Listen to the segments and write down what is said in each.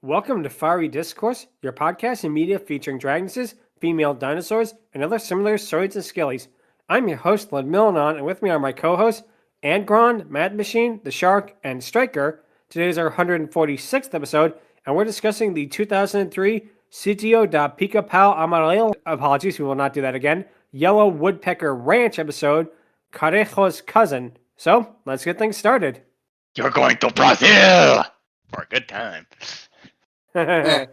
Welcome to Fiery Discourse, your podcast and media featuring dragonesses, female dinosaurs, and other similar saurians and scalies. I'm your host, Ludmillanon, and with me are my co-hosts, Angron, Mathmachine, the Shark, and Strkyer. Today is our 146th episode, and we're discussing the 2003 Sítio da Picapáu Amarelo, apologies, we will not do that again, Yellow Woodpecker Ranch episode, Carijo's cousin. So, let's get things started. You're going to Brazil for a good time. You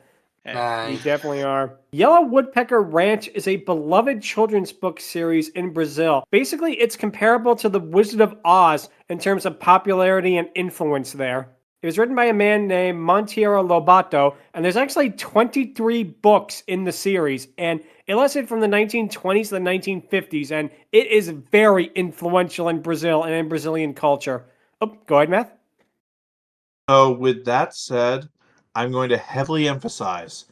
definitely are. Yellow Woodpecker Ranch is a beloved children's book series in Brazil. Basically, it's comparable to The Wizard of Oz in terms of popularity and influence there. It was written by a man named Monteiro Lobato, and there's actually 23 books in the series, and it lasted from the 1920s to the 1950s, and it is very influential in Brazil and in Brazilian culture. Oh, go ahead, Matt. So with that said, I'm going to heavily emphasize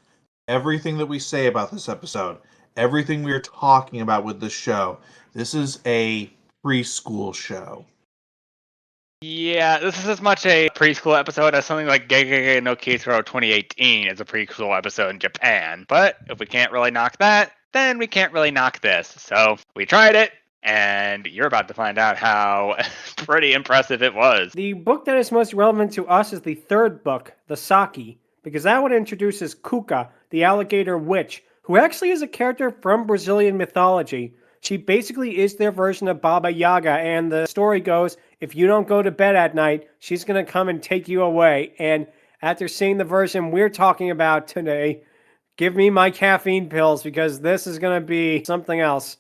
everything that we say about this episode, everything we are talking about with this show. This is a preschool show. Yeah, this is as much a preschool episode as something like Gegege no Kitaro 2018 is a preschool episode in Japan. But if we can't really knock that, then we can't really knock this. So we tried it, and you're about to find out how pretty impressive it was. The book that is most relevant to us is the third book, The Saki, because that one introduces Cuca, the alligator witch, who actually is a character from Brazilian mythology. She basically is their version of Baba Yaga, and the story goes, if you don't go to bed at night, she's going to come and take you away. And after seeing the version we're talking about today, give me my caffeine pills, because this is going to be something else.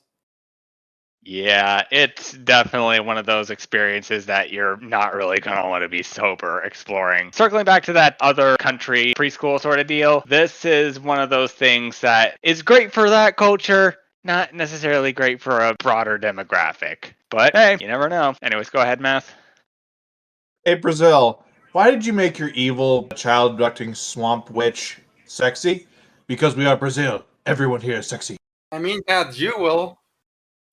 Yeah, it's definitely one of those experiences that you're not really going to want to be sober exploring. Circling back to that other country preschool sort of deal, this is one of those things that is great for that culture, not necessarily great for a broader demographic. But hey, you never know. Anyways, go ahead, Math. Hey, Brazil, why did you make your evil, child-abducting swamp witch sexy? Because we are Brazil. Everyone here is sexy. I mean, yeah, you will.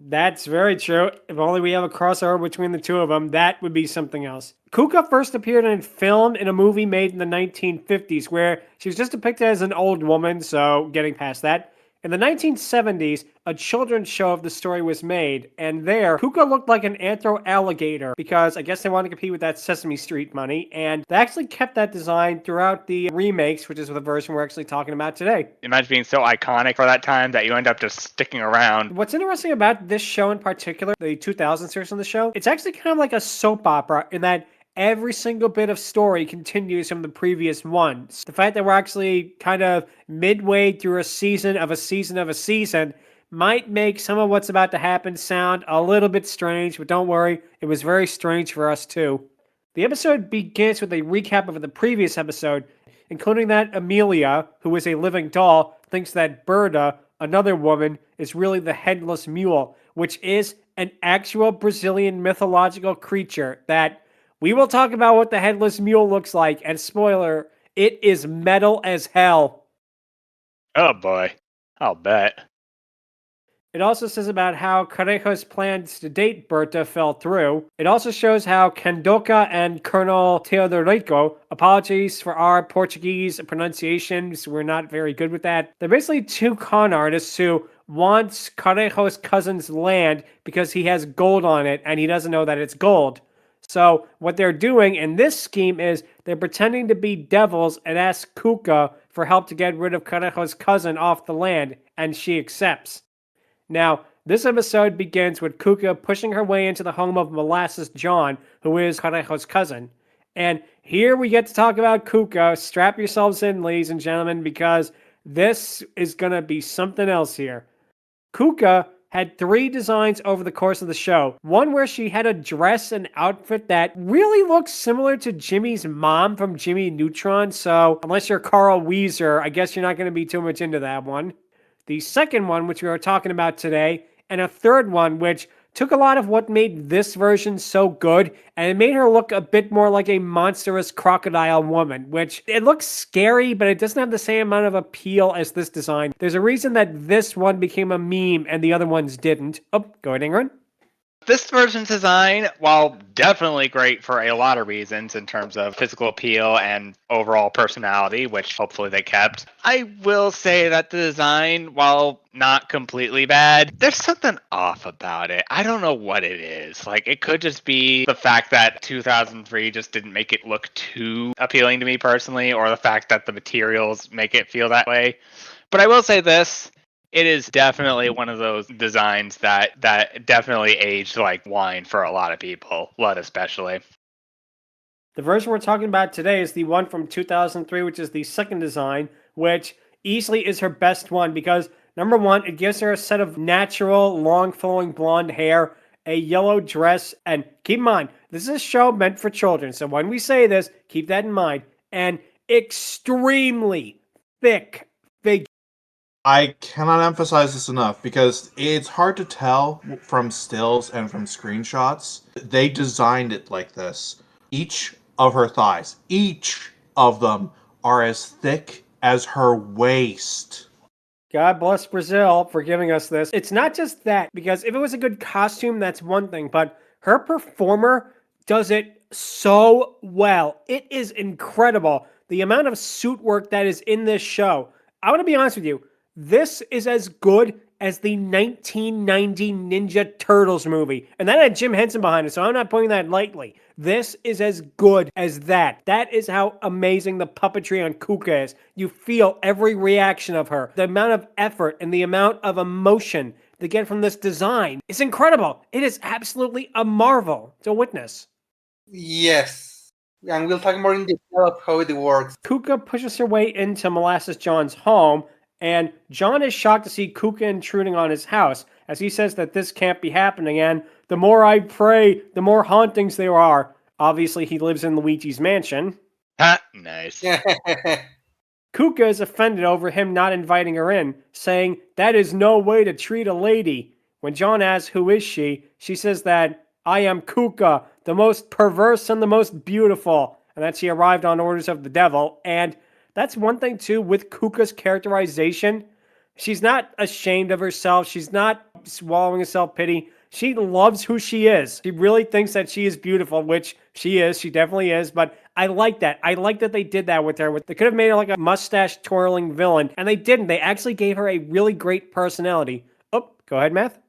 That's very true. If only we have a crossover between the two of them, that would be something else. Cuca first appeared in film in a movie made in the 1950s where she was just depicted as an old woman, so getting past that. In the 1970s, a children's show of the story was made, and there, Cuca looked like an anthro-alligator because I guess they wanted to compete with that Sesame Street money, and they actually kept that design throughout the remakes, which is the version we're actually talking about today. Imagine being so iconic for that time that you end up just sticking around. What's interesting about this show in particular, the 2000s version of the show, it's actually kind of like a soap opera in that every single bit of story continues from the previous ones. The fact that we're actually kind of midway through a season of a season of a season might make some of what's about to happen sound a little bit strange, but don't worry, it was very strange for us too. The episode begins with a recap of the previous episode, including that Amelia, who is a living doll, thinks that Berta, another woman, is really the Headless Mule, which is an actual Brazilian mythological creature that we will talk about what the Headless Mule looks like, and spoiler, it is metal as hell. Oh boy, I'll bet. It also says about how Carijo's plans to date Berta fell through. It also shows how Candoca and Colonel Teodorico, apologies for our Portuguese pronunciations, we're not very good with that. They're basically two con artists who wants Carijo's cousin's land because he has gold on it, and he doesn't know that it's gold. So what they're doing in this scheme is they're pretending to be devils and ask Cuca for help to get rid of Carijo's cousin off the land, and she accepts. Now, this episode begins with Cuca pushing her way into the home of Molasses John, who is Carijo's cousin. And here we get to talk about Cuca. Strap yourselves in, ladies and gentlemen, because this is going to be something else here. Cuca had 3 designs over the course of the show. One where she had a dress and outfit that really looks similar to Jimmy's mom from Jimmy Neutron, so unless you're Carl Weezer, I guess you're not going to be too much into that one. The second one, which we are talking about today, and a third one, which took a lot of what made this version so good, and it made her look a bit more like a monstrous crocodile woman, which it looks scary, but it doesn't have the same amount of appeal as this design. There's a reason that this one became a meme and the other ones didn't. Oh, go ahead, Angron. This version's design, while definitely great for a lot of reasons in terms of physical appeal and overall personality, which hopefully they kept, I will say that the design, while not completely bad, there's something off about it. I don't know what it is. Like, it could just be the fact that 2003 just didn't make it look too appealing to me personally, or the fact that the materials make it feel that way. But I will say this. It is definitely one of those designs that definitely aged like wine for a lot of people, Lud especially. The version we're talking about today is the one from 2003, which is the second design, which easily is her best one because, number one, it gives her a set of natural, long flowing blonde hair, a yellow dress, and keep in mind, this is a show meant for children, so when we say this, keep that in mind, and extremely thick figure. I cannot emphasize this enough because it's hard to tell from stills and from screenshots. They designed it like this. Each of her thighs, each of them are as thick as her waist. God bless Brazil for giving us this. It's not just that, because if it was a good costume, that's one thing, but her performer does it so well. It is incredible. The amount of suit work that is in this show. I want to be honest with you. This is as good as the 1990 Ninja Turtles movie. And that had Jim Henson behind it, so I'm not putting that lightly. This is as good as that. That is how amazing the puppetry on Cuca is. You feel every reaction of her. The amount of effort and the amount of emotion they get from this design is incredible. It is absolutely a marvel to witness. Yes. And we'll talk more in detail of how it works. Cuca pushes her way into Molasses John's home, and John is shocked to see Cuca intruding on his house, as he says that this can't be happening, and the more I pray, the more hauntings there are. Obviously, he lives in Luigi's mansion. Ha, nice. Cuca is offended over him not inviting her in, saying, "That is no way to treat a lady." When John asks who is she says that, "I am Cuca, the most perverse and the most beautiful," and that she arrived on orders of the devil, and that's one thing, too, with Kuka's characterization. She's not ashamed of herself. She's not swallowing a self-pity. She loves who she is. She really thinks that she is beautiful, which she is. She definitely is. But I like that. I like that they did that with her. They could have made her like a mustache-twirling villain, and they didn't. They actually gave her a really great personality. Oh, go ahead, Math.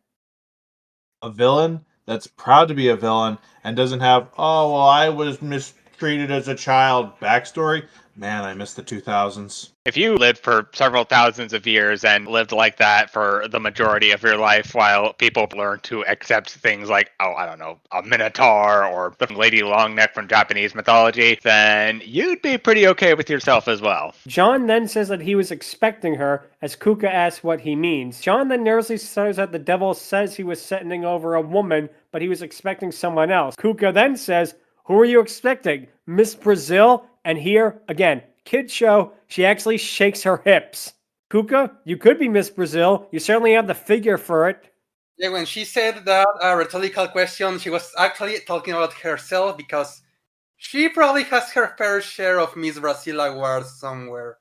A villain that's proud to be a villain and doesn't have, oh, well, I was mistreated as a child backstory. Man, I miss the 2000s. If you lived for several thousands of years and lived like that for the majority of your life while people learn to accept things like, oh, I don't know, a minotaur or the Lady Longneck from Japanese mythology, then you'd be pretty okay with yourself as well. John then says that he was expecting her, as Cuca asks what he means. John then nervously says that the devil says he was sending over a woman, but he was expecting someone else. Cuca then says, "Who are you expecting? Miss Brazil?" And here, again, kid show, she actually shakes her hips. Cuca, you could be Miss Brazil. You certainly have the figure for it. Yeah, when she said that rhetorical question, she was actually talking about herself because she probably has her fair share of Miss Brazil awards somewhere.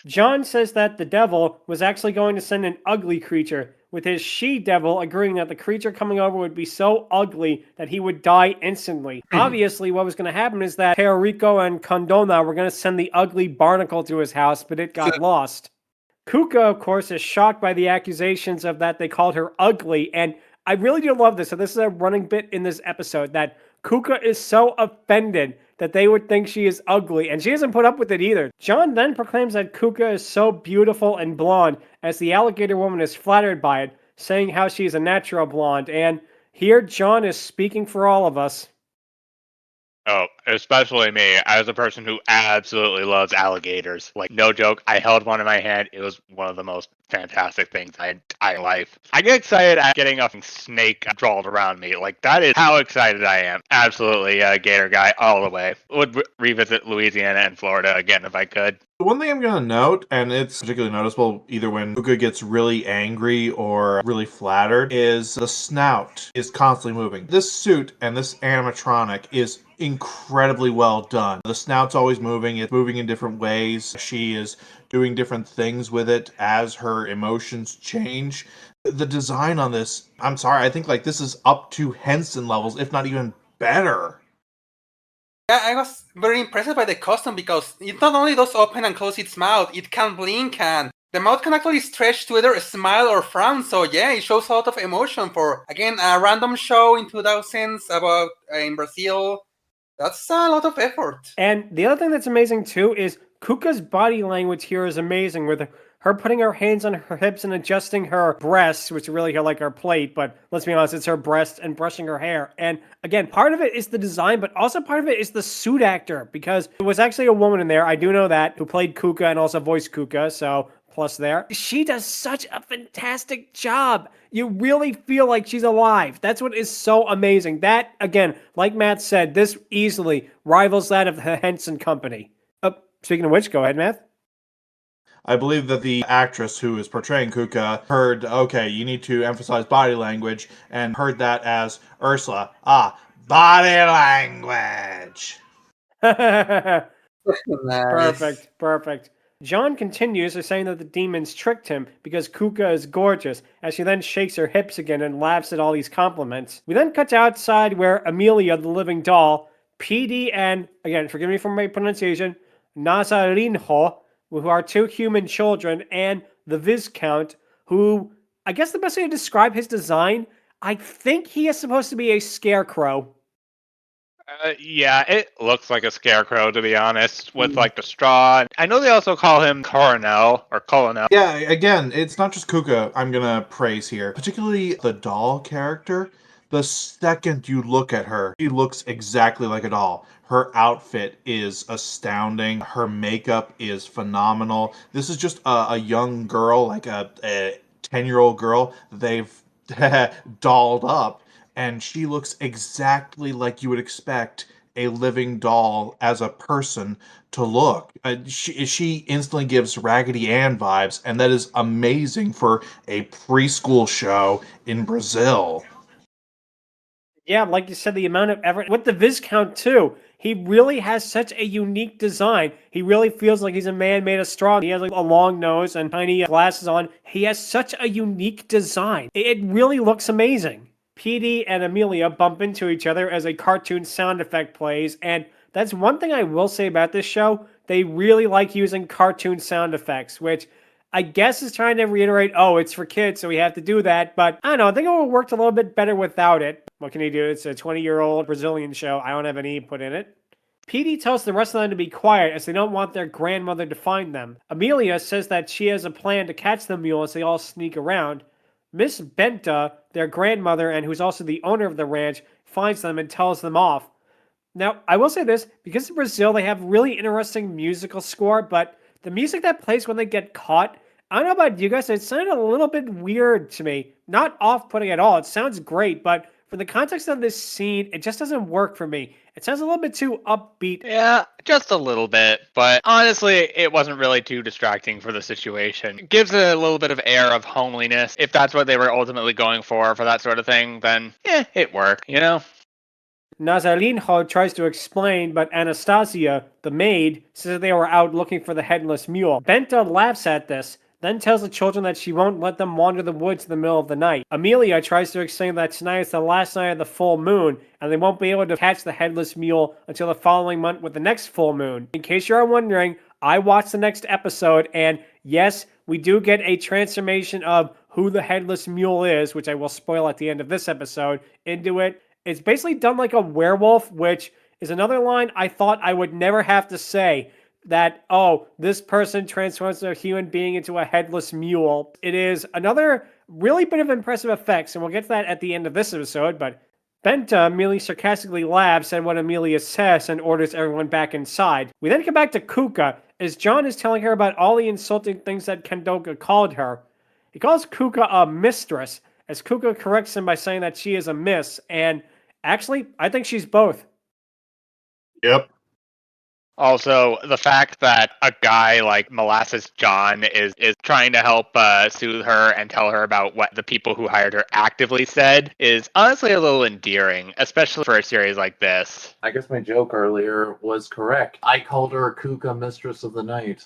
John says that the devil was actually going to send an ugly creature, with his she-devil agreeing that the creature coming over would be so ugly that he would die instantly. Obviously, what was going to happen is that Teorico and Condona were going to send the ugly barnacle to his house, but it got lost. Cuca, of course, is shocked by the accusations of that they called her ugly, and I really do love this. So this is a running bit in this episode, that Cuca is so offended that they would think she is ugly, and she doesn't put up with it either. John then proclaims that Cuca is so beautiful and blonde, as the alligator woman is flattered by it, saying how she is a natural blonde, and here John is speaking for all of us. Oh, especially me, as a person who absolutely loves alligators. Like, no joke, I held one in my hand. It was one of the most fantastic things in my entire life. I get excited at getting a snake drawled around me. Like, that is how excited I am. Absolutely, gator guy all the way. Would revisit Louisiana and Florida again if I could. The one thing I'm going to note, and it's particularly noticeable either when Cuca gets really angry or really flattered, is the snout is constantly moving. This suit and this animatronic is incredibly well done. The snout's always moving. It's moving in different ways. She is doing different things with it as her emotions change. The design on this, I'm sorry, I think like this is up to Henson levels, if not even better. Yeah, I was very impressed by the costume because it not only does open and close its mouth, it can blink and the mouth can actually stretch to either smile or frown. So yeah, it shows a lot of emotion for, again, a random show in 2000s about in Brazil. That's a lot of effort. And the other thing that's amazing too is Cuca's body language here is amazing, with her putting her hands on her hips and adjusting her breasts, which really are like her plate, but let's be honest, it's her breast, and brushing her hair. And again, part of it is the design, but also part of it is the suit actor, because it was actually a woman in there, I do know that, who played Cuca and also voiced Cuca, so plus there. She does such a fantastic job. You really feel like she's alive. That's what is so amazing. That, again, like Matt said, this easily rivals that of the Henson Company. Speaking of which, go ahead, Matt. I believe that the actress who is portraying Cuca heard, okay, you need to emphasize body language, and heard that as Ursula. Body language. Nice. Perfect. John continues by saying that the demons tricked him because Cuca is gorgeous, as she then shakes her hips again and laughs at all these compliments. We then cut to outside where Amelia, the living doll, PD, and, again, forgive me for my pronunciation, Nazarinho, who are two human children, and the Viscount, who, I guess the best way to describe his design, I think he is supposed to be a scarecrow. Yeah, it looks like a scarecrow, to be honest, with like the straw. I know they also call him Coronel or Colonel. Yeah, again, it's not just Cuca I'm gonna praise here. Particularly the doll character. The second you look at her, she looks exactly like a doll. Her outfit is astounding. Her makeup is phenomenal. This is just a young girl, like a 10-year-old girl they've dolled up, and she looks exactly like you would expect a living doll as a person to look. She instantly gives Raggedy Ann vibes, and that is amazing for a preschool show in Brazil. Yeah, like you said, the amount of effort with the Viscount too. He really has such a unique design. He really feels like he's a man made of straw. He has like a long nose and tiny glasses on. He has such a unique design. It really looks amazing. PD and Amelia bump into each other as a cartoon sound effect plays, and that's one thing I will say about this show. They really like using cartoon sound effects, which I guess is trying to reiterate, oh, it's for kids, so we have to do that. But I don't know, I think it would have worked a little bit better without it. What can you do? It's a 20-year-old Brazilian show. I don't have any input in it. PD tells the rest of them to be quiet as they don't want their grandmother to find them. Amelia says that she has a plan to catch the mule as they all sneak around. Miss Benta, their grandmother and who's also the owner of the ranch, finds them and tells them off. Now, I will say this, because in Brazil they have really interesting musical score, but the music that plays when they get caught, I don't know about you guys, it sounded a little bit weird to me. Not off-putting at all, it sounds great, but for the context of this scene, it just doesn't work for me. It sounds a little bit too upbeat. Yeah, just a little bit, but honestly, it wasn't really too distracting for the situation. It gives it a little bit of air of homeliness. If that's what they were ultimately going for that sort of thing, then it worked, you know? Nazarinho tries to explain, but Anastasia, the maid, says that they were out looking for the Headless Mule. Benta laughs at this, then tells the children that she won't let them wander the woods in the middle of the night. Amelia tries to explain that tonight is the last night of the full moon, and they won't be able to catch the Headless Mule until the following month with the next full moon. In case you're wondering, I watched the next episode, and yes, we do get a transformation of who the Headless Mule is, which I will spoil at the end of this episode, into it. It's basically done like a werewolf, which is another line I thought I would never have to say, that, oh, this person transforms a human being into a headless mule. It is another really bit of impressive effects, and we'll get to that at the end of this episode, but Benta merely sarcastically laughs at what Amelia says and orders everyone back inside. We then come back to Cuca, as John is telling her about all the insulting things that Kendoka called her. He calls Cuca a mistress, as Cuca corrects him by saying that she is a miss, and actually, I think she's both. Yep. Also, the fact that a guy like Molasses John is trying to help soothe her and tell her about what the people who hired her actively said is honestly a little endearing, especially for a series like this. I guess my joke earlier was correct. I called her Cuca Mistress of the Night.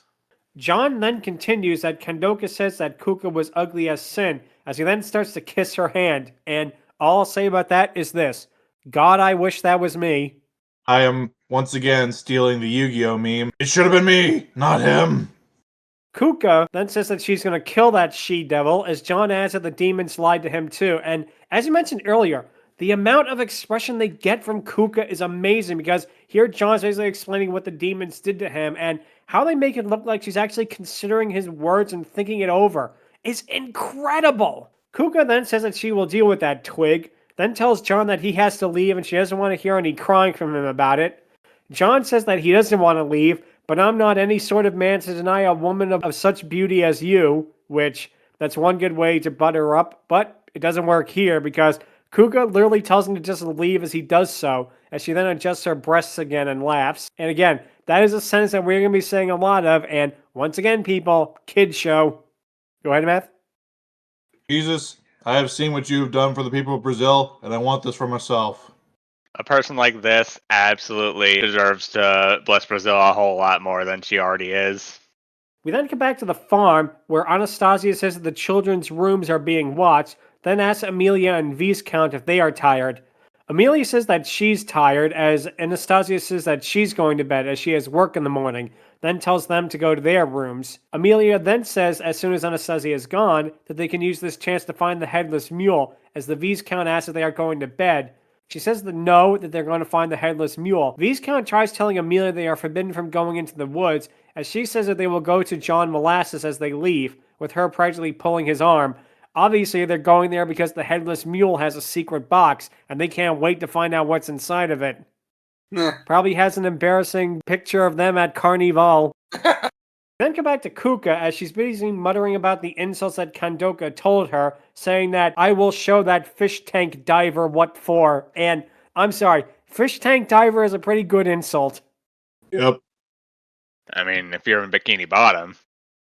John then continues that Kandoka says that Cuca was ugly as sin, as he then starts to kiss her hand, and all I'll say about that is this: God, I wish that was me. I am once again stealing the Yu-Gi-Oh meme. It should have been me, not him. Cuca then says that she's going to kill that she-devil, as John adds that the demons lied to him too. And as you mentioned earlier, the amount of expression they get from Cuca is amazing, because here John's basically explaining what the demons did to him, and how they make it look like she's actually considering his words and thinking it over is incredible. Cuca then says that she will deal with that twig, then tells John that he has to leave and she doesn't want to hear any crying from him about it. John says that he doesn't want to leave, but I'm not any sort of man to deny a woman of such beauty as you, which that's one good way to butter her up, but it doesn't work here because Cuca literally tells him to just leave as he does so, as she then adjusts her breasts again and laughs. And again, that is a sentence that we're going to be saying a lot of, and once again, people, kid show. Go ahead, Matt. Jesus, I have seen what you have done for the people of Brazil, and I want this for myself. A person like this absolutely deserves to bless Brazil a whole lot more than she already is. We then come back to the farm, where Anastasia says that the children's rooms are being watched, then asks Amelia and Viscount if they are tired. Amelia says that she's tired, as Anastasia says that she's going to bed as she has work in the morning, then tells them to go to their rooms. Amelia then says, as soon as Anastasia is gone, that they can use this chance to find the Headless Mule, as the Viscount asks if they are going to bed. She says that they're going to find the Headless Mule. Viscount tries telling Amelia they are forbidden from going into the woods, as she says that they will go to John Molasses as they leave, with her practically pulling his arm. Obviously, they're going there because the Headless Mule has a secret box, and they can't wait to find out what's inside of it. Probably has an embarrassing picture of them at Carnival. Then come back to Cuca, as she's busy muttering about the insults that Kandoka told her, saying that I will show that fish tank diver what for. And I'm sorry, fish tank diver is a pretty good insult. Yep. I mean, if you're in Bikini Bottom.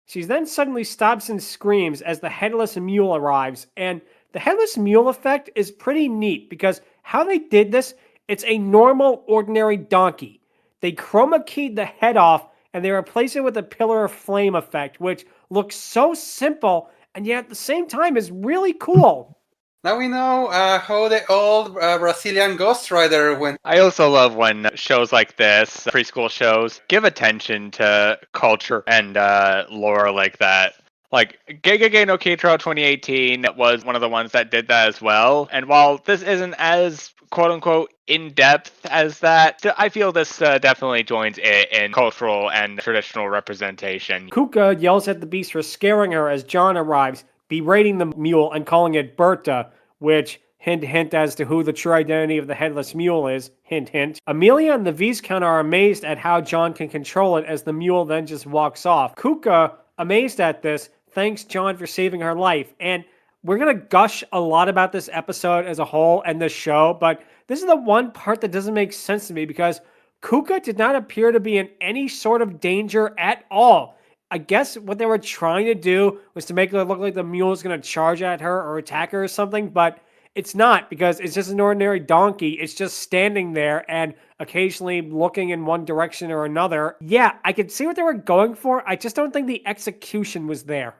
She then suddenly stops and screams as the Headless Mule arrives. And the Headless Mule effect is pretty neat, because how they did this, it's a normal, ordinary donkey. They chroma keyed the head off, and they replace it with a Pillar of Flame effect, which looks so simple, and yet at the same time is really cool. Now we know how the old Brazilian Ghost Rider went. I also love when shows like this, preschool shows, give attention to culture and lore like that. Like, Gegege no Kitaro 2018 was one of the ones that did that as well. And while this isn't as quote-unquote in-depth as that, I feel this definitely joins it in cultural and traditional representation. Cuca yells at the beast for scaring her as John arrives, berating the mule and calling it Berta, which, hint hint as to who the true identity of the Headless Mule is, hint hint. Amelia and the Viscount are amazed at how John can control it, as the mule then just walks off. Cuca, amazed at this, thanks John for saving her life. And we're going to gush a lot about this episode as a whole and this show, but this is the one part that doesn't make sense to me, because Cuca did not appear to be in any sort of danger at all. I guess what they were trying to do was to make it look like the mule is going to charge at her or attack her or something, but it's not, because it's just an ordinary donkey. It's just standing there and occasionally looking in one direction or another. Yeah, I could see what they were going for. I just don't think the execution was there.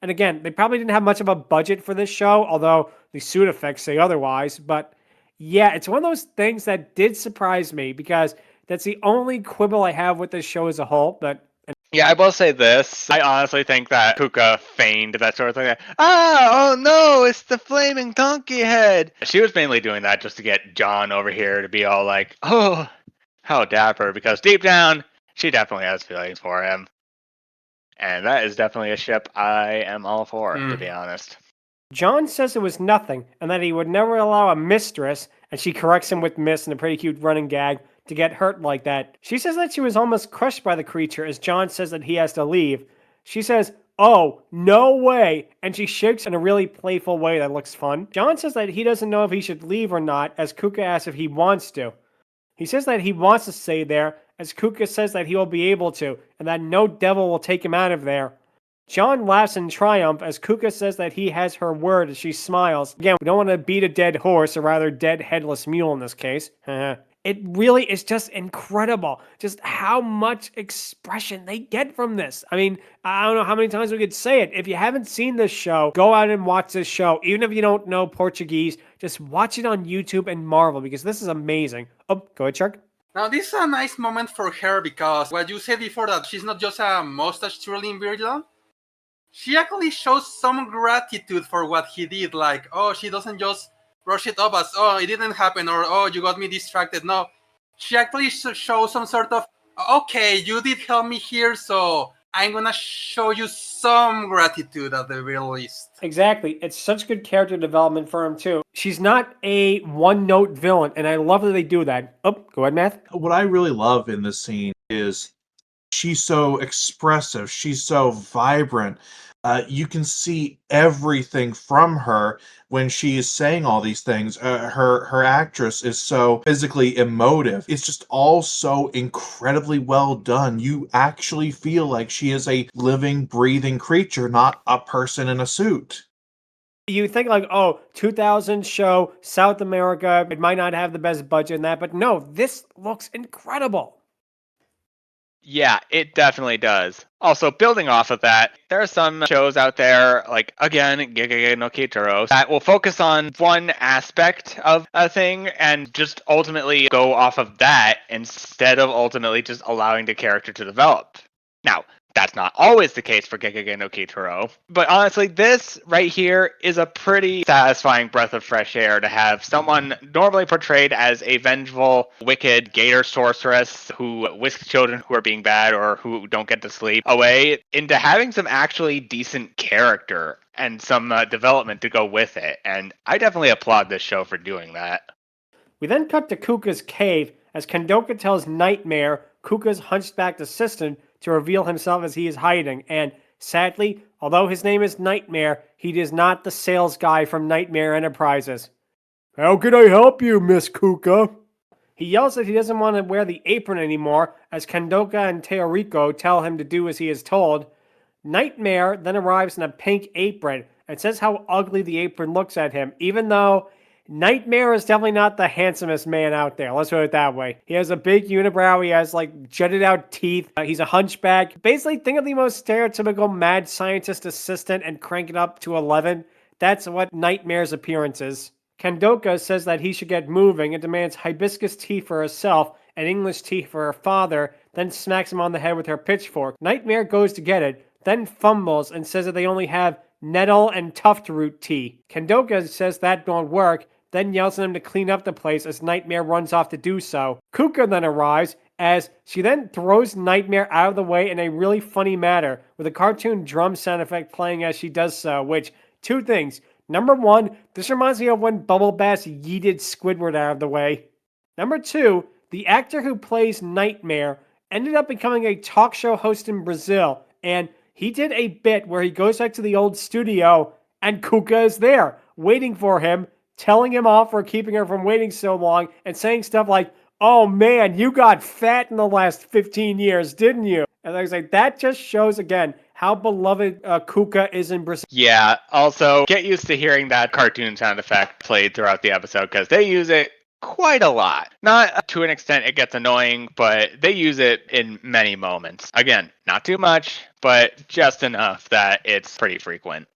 And again, they probably didn't have much of a budget for this show, although the suit effects say otherwise. But yeah, it's one of those things that did surprise me, because that's the only quibble I have with this show as a whole. But yeah, I will say this. I honestly think that Cuca feigned that sort of thing. Oh no, it's the flaming donkey head. She was mainly doing that just to get John over here to be all like, oh, how dapper, because deep down, she definitely has feelings for him. And that is definitely a ship I am all for, to be honest. John says it was nothing, and that he would never allow a mistress, and she corrects him with miss in a pretty cute running gag, to get hurt like that. She says that she was almost crushed by the creature, as John says that he has to leave. She says, oh, no way, and she shakes in a really playful way that looks fun. John says that he doesn't know if he should leave or not, as Cuca asks if he wants to. He says that he wants to stay there, as Cuca says that he will be able to, and that no devil will take him out of there. John laughs in triumph as Cuca says that he has her word as she smiles. Again, we don't want to beat a dead horse, or rather dead Headless Mule in this case. It really is just incredible, just how much expression they get from this. I mean, I don't know how many times we could say it. If you haven't seen this show, go out and watch this show. Even if you don't know Portuguese, just watch it on YouTube and marvel, because this is amazing. Oh, go ahead, Shark. Now, this is a nice moment for her because what you said before, that she's not just a mustache twirling virgin, she actually shows some gratitude for what he did. Like, oh, she doesn't just brush it off as, oh, it didn't happen, or, oh, you got me distracted. No, she actually shows some sort of, okay, you did help me here, so I'm gonna show you some gratitude at the very least. Exactly. It's such good character development for him, too. She's not a one-note villain, and I love that they do that. Oh, go ahead, Math. What I really love in this scene is she's so expressive. She's so vibrant. You can see everything from her when she is saying all these things. Her actress is so physically emotive. It's just all so incredibly well done. You actually feel like she is a living, breathing creature, not a person in a suit. You think like, oh, 2000 show, South America, it might not have the best budget in that, but no, this looks incredible. Yeah, it definitely does. Also, building off of that, there are some shows out there, like, again, Gegege no Kitaro, that will focus on one aspect of a thing and just ultimately go off of that instead of ultimately just allowing the character to develop. Now, that's not always the case for Gegege no Kitaro, but honestly, this right here is a pretty satisfying breath of fresh air to have someone normally portrayed as a vengeful, wicked gator sorceress who whisks children who are being bad or who don't get to sleep away into having some actually decent character and some development to go with it. And I definitely applaud this show for doing that. We then cut to Cuca's cave as Kendoka tells Nightmare, Cuca's hunchbacked assistant, to reveal himself as he is hiding. And sadly, although his name is Nightmare, he is not the sales guy from Nightmare Enterprises. How can I help you, Miss Cuca? He yells that he doesn't want to wear the apron anymore as Kendoka and Teorico tell him to do as he is told. Nightmare then arrives in a pink apron and says how ugly the apron looks at him, even though Nightmare is definitely not the handsomest man out there. Let's put it that way. He has a big unibrow. He has like jutted out teeth. He's a hunchback. Basically, think of the most stereotypical mad scientist assistant and crank it up to 11. That's what Nightmare's appearance is. Kendoka says that he should get moving and demands hibiscus tea for herself and English tea for her father, then smacks him on the head with her pitchfork. Nightmare goes to get it, then fumbles and says that they only have nettle and tuftroot tea. Kendoka says that don't work, then yells at him to clean up the place as Nightmare runs off to do so. Cuca then arrives as she then throws Nightmare out of the way in a really funny manner, with a cartoon drum sound effect playing as she does so, which, two things. Number one, this reminds me of when Bubble Bass yeeted Squidward out of the way. Number two, the actor who plays Nightmare ended up becoming a talk show host in Brazil, and he did a bit where he goes back to the old studio and Cuca is there, waiting for him, telling him off for keeping her from waiting so long, and saying stuff like, oh man, you got fat in the last 15 years, didn't you? And I was like, that just shows again how beloved Cuca is in Brazil. Yeah, also, get used to hearing that cartoon sound effect played throughout the episode because they use it quite a lot. Not to an extent it gets annoying, but they use it in many moments. Again, not too much, but just enough that it's pretty frequent.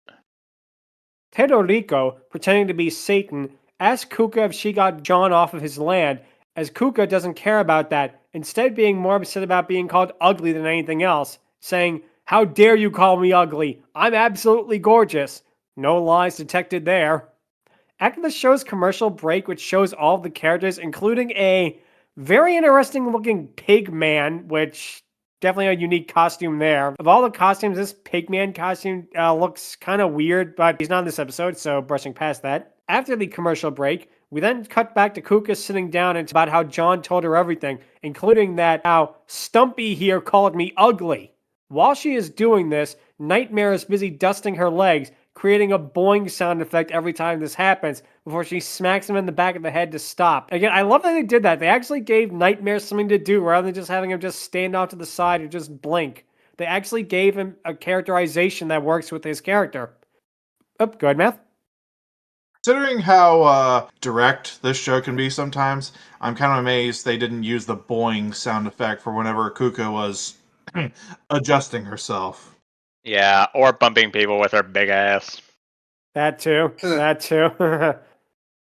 Teorico, pretending to be Satan, asks Cuca if she got John off of his land, as Cuca doesn't care about that, instead being more upset about being called ugly than anything else, saying, how dare you call me ugly? I'm absolutely gorgeous. No lies detected there. After the show's commercial break, which shows all of the characters, including a very interesting looking pig man, which definitely a unique costume there. Of all the costumes, this Pigman costume looks kind of weird, but he's not in this episode, so brushing past that. After the commercial break, we then cut back to Cuca sitting down and it's about how John told her everything, including that how Stumpy here called me ugly. While she is doing this, Nightmare is busy dusting her legs, creating a boing sound effect every time this happens, before she smacks him in the back of the head to stop. Again, I love that they did that. They actually gave Nightmare something to do rather than just having him just stand off to the side or just blink. They actually gave him a characterization that works with his character. Oh, go ahead, Math. Considering how direct this show can be sometimes, I'm kind of amazed they didn't use the boing sound effect for whenever Cuca was adjusting herself. Yeah, or bumping people with her big ass. That too. That too.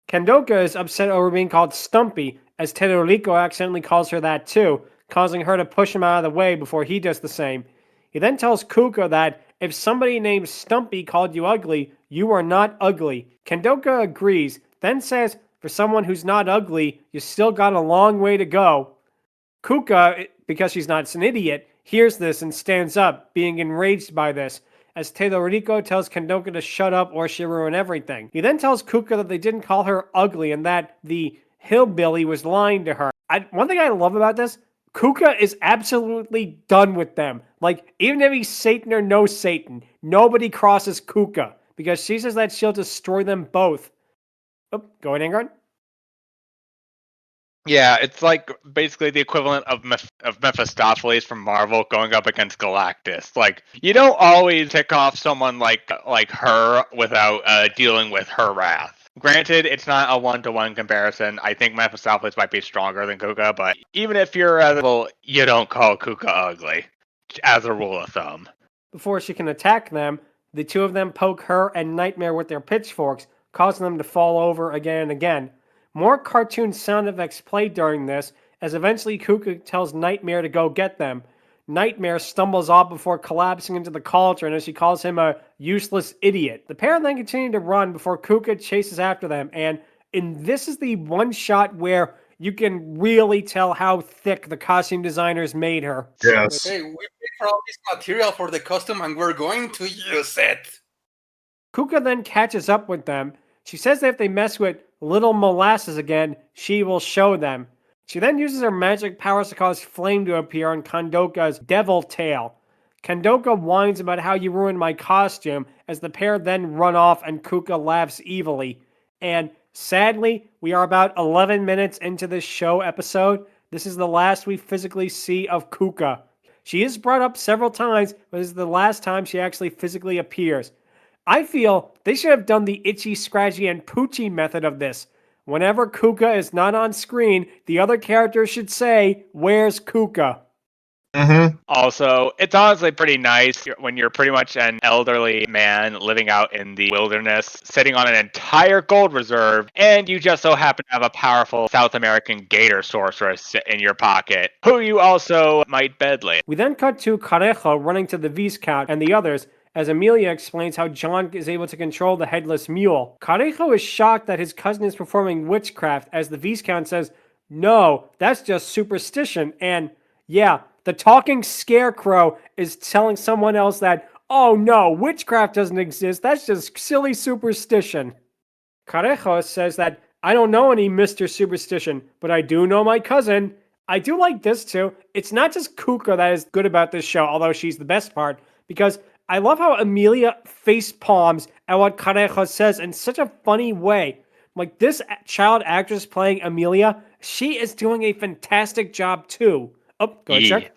Kendoka is upset over being called Stumpy, as Tedorico accidentally calls her that too, causing her to push him out of the way before he does the same. He then tells Cuca that if somebody named Stumpy called you ugly, you are not ugly. Kendoka agrees, then says, for someone who's not ugly, you still got a long way to go. Cuca, because she's not an idiot, hears this and stands up, being enraged by this, as Tedorico tells Kendoka to shut up or she'll ruin everything. He then tells Cuca that they didn't call her ugly and that the hillbilly was lying to her. One thing I love about this, Cuca is absolutely done with them. Like, even if he's Satan or no Satan, nobody crosses Cuca, because she says that she'll destroy them both. Oh, go ahead, Angron. Yeah, it's like basically the equivalent of Mephistopheles from Marvel going up against Galactus. Like, you don't always tick off someone like her without dealing with her wrath. Granted, it's not a one-to-one comparison. I think Mephistopheles might be stronger than Cuca, but even if you're well, you don't call Cuca ugly, as a rule of thumb. Before she can attack them, the two of them poke her and Nightmare with their pitchforks, causing them to fall over again and again. More cartoon sound effects play during this, as eventually Cuca tells Nightmare to go get them. Nightmare stumbles off before collapsing into the cauldron as she calls him a useless idiot. The pair then continue to run before Cuca chases after them, and this is the one shot where you can really tell how thick the costume designers made her. Yes. Hey, we paid for all this material for the costume and we're going to use it. Cuca then catches up with them. She says that if they mess with Little Molasses again, she will show them. She then uses her magic powers to cause flame to appear on Kendoka's devil tail. Kendoka whines about how you ruined my costume, as the pair then run off and Cuca laughs evilly. And sadly, we are about 11 minutes into this show episode. This is the last we physically see of Cuca. She is brought up several times, but this is the last time she actually physically appears. I feel they should have done the itchy, scratchy, and poochy method of this. Whenever Cuca is not on screen, the other characters should say, "Where's Cuca?" Mm-hmm. Also, it's honestly pretty nice when you're pretty much an elderly man living out in the wilderness, sitting on an entire gold reserve, and you just so happen to have a powerful South American gator sorceress in your pocket, who you also might bedlay. We then cut to Carijo running to the Viscount and the others, as Amelia explains how John is able to control the Headless Mule. Carijo is shocked that his cousin is performing witchcraft, as the Viscount says, "No, that's just superstition," and yeah, the talking scarecrow is telling someone else that, "Oh no, witchcraft doesn't exist, that's just silly superstition." Carijo says that, "I don't know any Mr. Superstition, but I do know my cousin." I do like this too. It's not just Cuca that is good about this show, although she's the best part, because I love how Amelia face palms at what Carijo says in such a funny way. Like, this child actress playing Amelia, she is doing a fantastic job too. Oh, go ahead, Shark.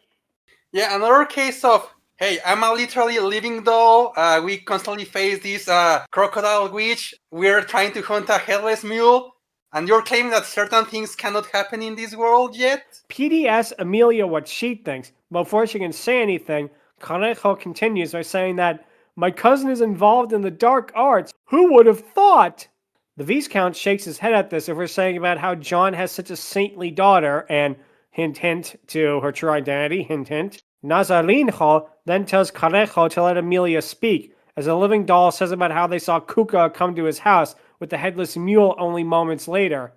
Yeah, another case of, hey, I'm a literally living doll. We constantly face this crocodile witch. We're trying to hunt a headless mule. And you're claiming that certain things cannot happen in this world yet? PD asks Amelia what she thinks. Before she can say anything, Carijo continues by saying that, "My cousin is involved in the dark arts. Who would have thought?" The Viscount shakes his head at this if we're saying about how John has such a saintly daughter, and hint hint to her true identity, hint hint. Nazarinho then tells Carijo to let Amelia speak, as a living doll says about how they saw Cuca come to his house with the Headless Mule only moments later.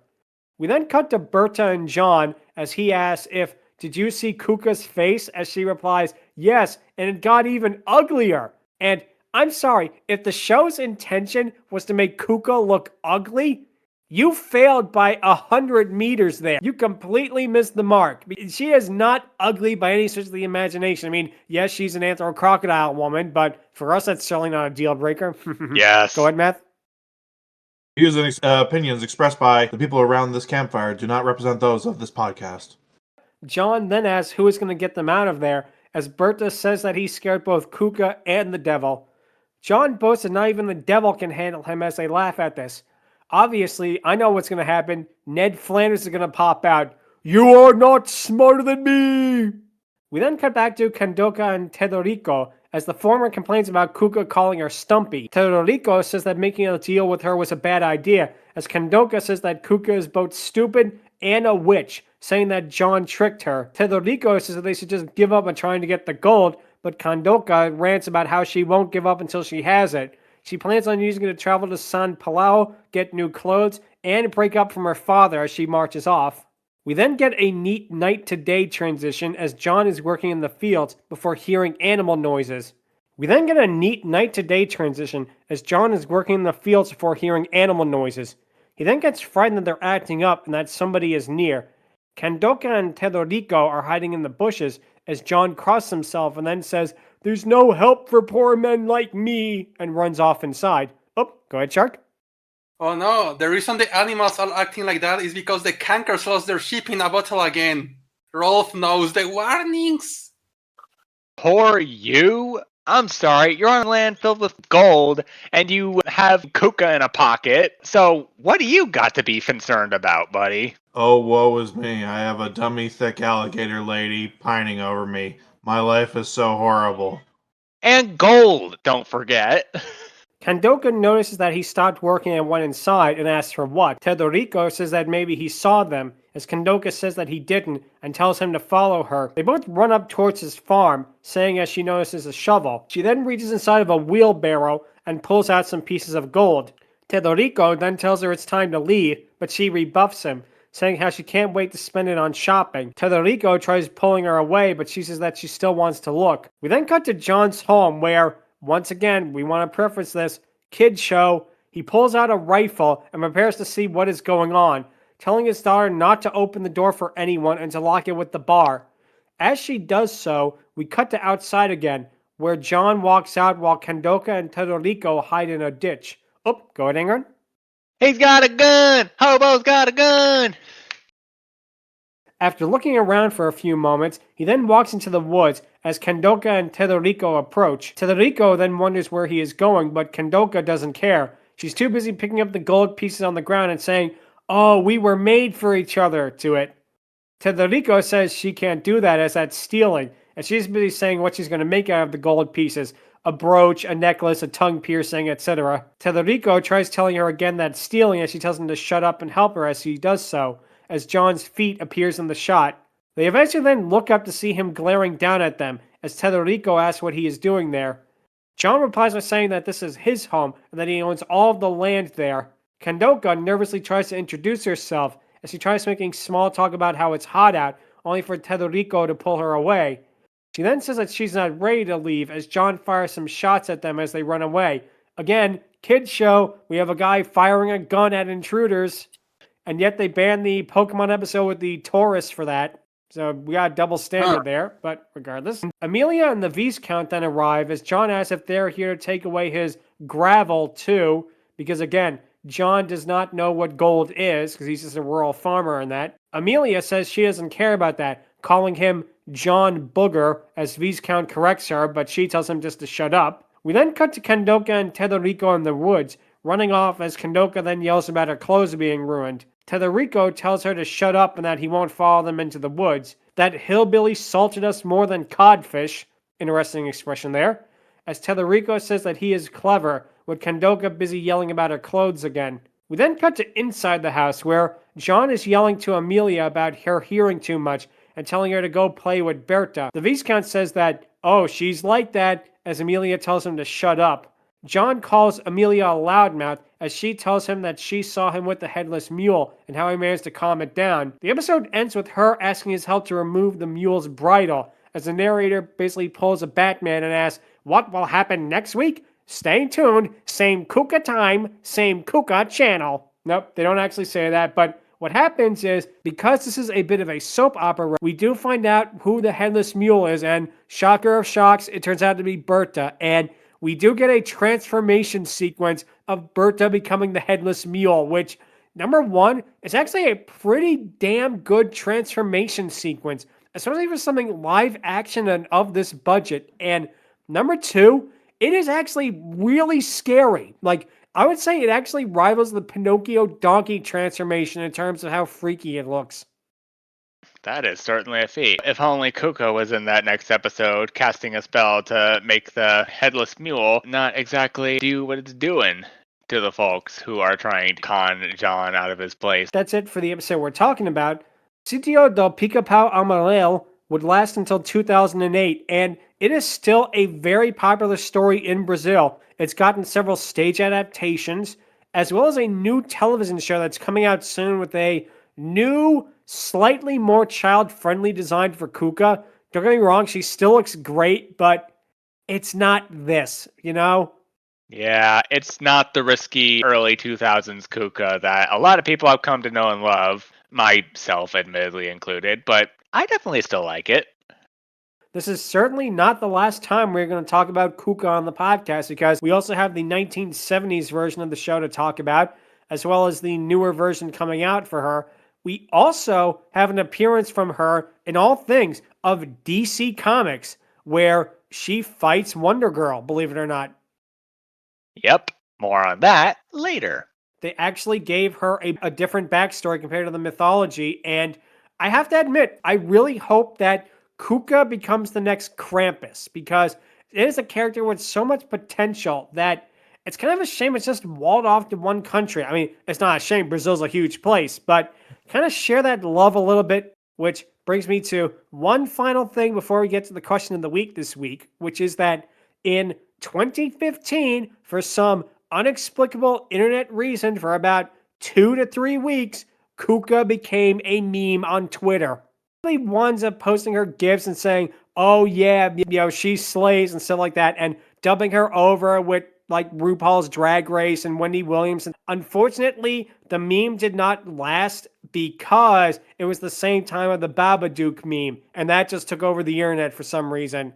We then cut to Berta and John as he asks if, "Did you see Cuca's face?" as she replies, "Yes, and it got even uglier." And I'm sorry, if the show's intention was to make Cuca look ugly, you failed by 100 meters there. You completely missed the mark. She is not ugly by any stretch of the imagination. I mean, yes, she's an anthro-crocodile woman, but for us, that's certainly not a deal breaker. Yes. Go ahead, Math. Views and opinions expressed by the people around this campfire do not represent those of this podcast. John then asks who is going to get them out of there, as Berta says that he scared both Cuca and the devil. John boasts that not even the devil can handle him as they laugh at this. Obviously, I know what's going to happen. Ned Flanders is going to pop out. You are not smarter than me! We then cut back to Kandoka and Teodorico as the former complains about Cuca calling her Stumpy. Teodorico says that making a deal with her was a bad idea, as Kandoka says that Cuca is both stupid and a witch, saying that John tricked her. Teodorico says that they should just give up on trying to get the gold, but Kandoka rants about how she won't give up until she has it. She plans on using it to travel to San Palau, get new clothes, and break up from her father as she marches off. We then get a neat night-to-day transition as John is working in the fields before hearing animal noises. He then gets frightened that they're acting up and that somebody is near. Kandoka and Teodorico are hiding in the bushes as John crosses himself and then says, "There's no help for poor men like me," and runs off inside. Oh, go ahead, Shark. Oh no, the reason the animals are acting like that is because the cankers lost their ship in a bottle again. Rolf knows the warnings. Poor you? I'm sorry, you're on land filled with gold, and you have Cuca in a pocket, so what do you got to be concerned about, buddy? Oh, woe is me. I have a dummy thick alligator lady pining over me. My life is so horrible. And gold, don't forget. Kandoka notices that he stopped working and went inside and asks for what. Teodorico says that maybe he saw them, as Kandoka says that he didn't and tells him to follow her. They both run up towards his farm, saying as she notices a shovel. She then reaches inside of a wheelbarrow and pulls out some pieces of gold. Teodorico then tells her it's time to leave, but she rebuffs him, saying how she can't wait to spend it on shopping. Teodorico tries pulling her away, but she says that she still wants to look. We then cut to John's home where, once again, we want to preface this, kid show, he pulls out a rifle and prepares to see what is going on, telling his daughter not to open the door for anyone and to lock it with the bar. As she does so, we cut to outside again, where John walks out while Kandoka and Teodorico hide in a ditch. Oh, go ahead, Angron. He's got a gun! Hobo's got a gun! After looking around for a few moments, he then walks into the woods as Kandoka and Teodorico approach. Teodorico then wonders where he is going, but Kandoka doesn't care. She's too busy picking up the gold pieces on the ground and saying, "Oh, we were made for each other," to it. Teodorico says she can't do that as that's stealing, and she's busy saying what she's going to make out of the gold pieces. A brooch, a necklace, a tongue piercing, etc. Teodorico tries telling her again that's stealing as she tells him to shut up and help her as he does so, as John's feet appears in the shot. They eventually then look up to see him glaring down at them, as Teodorico asks what he is doing there. John replies by saying that this is his home, and that he owns all of the land there. Kandoka nervously tries to introduce herself, as she tries making small talk about how it's hot out, only for Teodorico to pull her away. She then says that she's not ready to leave, as John fires some shots at them as they run away. Again, kids show, we have a guy firing a gun at intruders. And yet they banned the Pokemon episode with the Taurus for that. So we got a double standard there, but regardless. Amelia and the Viscount then arrive as John asks if they're here to take away his gravel too. Because again, John does not know what gold is, because he's just a rural farmer and that. Amelia says she doesn't care about that, calling him John Booger, as Viscount corrects her, but she tells him just to shut up. We then cut to Kandoka and Teodorico in the woods, running off as Kandoka then yells about her clothes being ruined. Teodorico tells her to shut up and that he won't follow them into the woods. That hillbilly salted us more than codfish. Interesting expression there. As Teodorico says that he is clever, with Kandoka busy yelling about her clothes again. We then cut to inside the house where John is yelling to Amelia about her hearing too much and telling her to go play with Berta. The Viscount says that, "Oh, she's like that," as Amelia tells him to shut up. John calls Amelia a loudmouth as she tells him that she saw him with the Headless Mule and how he managed to calm it down. The episode ends with her asking his help to remove the mule's bridle, as the narrator basically pulls a Batman and asks, "What will happen next week? Stay tuned, same Cuca time, same Cuca channel." Nope, they don't actually say that, but what happens is, because this is a bit of a soap opera, we do find out who the Headless Mule is, and shocker of shocks, it turns out to be Berta, and we do get a transformation sequence of Berta becoming the Headless Mule, which, number one, is actually a pretty damn good transformation sequence, especially for something live action and of this budget. And number two, it is actually really scary. Like, I would say it actually rivals the Pinocchio donkey transformation in terms of how freaky it looks. That is certainly a feat. If only Cuca was in that next episode, casting a spell to make the Headless Mule not exactly do what it's doing to the folks who are trying to con John out of his place. That's it for the episode we're talking about. Sítio do Picapáu Amarelo would last until 2008, and it is still a very popular story in Brazil. It's gotten several stage adaptations, as well as a new television show that's coming out soon with a new, slightly more child-friendly design for Cuca. Don't get me wrong, she still looks great, but it's not this, you know? Yeah, it's not the risky early 2000s Cuca that a lot of people have come to know and love, myself admittedly included, but I definitely still like it. This is certainly not the last time we're going to talk about Cuca on the podcast, because we also have the 1970s version of the show to talk about, as well as the newer version coming out for her. We also have an appearance from her in all things of DC Comics, where she fights Wonder Girl, believe it or not. Yep, more on that later. They actually gave her a different backstory compared to the mythology, and I have to admit, I really hope that Cuca becomes the next Krampus, because it is a character with so much potential that it's kind of a shame it's just walled off to one country. I mean, it's not a shame, Brazil's a huge place, but kind of share that love a little bit, which brings me to one final thing before we get to the question of the week this week, which is that in 2015, for some inexplicable internet reason, for about 2 to 3 weeks, Cuca became a meme on Twitter. The ones of posting her gifs and saying, oh yeah, she slays and stuff like that, and dubbing her over with like RuPaul's Drag Race and Wendy Williams. And unfortunately, the meme did not last because it was the same time of the Babadook meme, and that just took over the internet for some reason.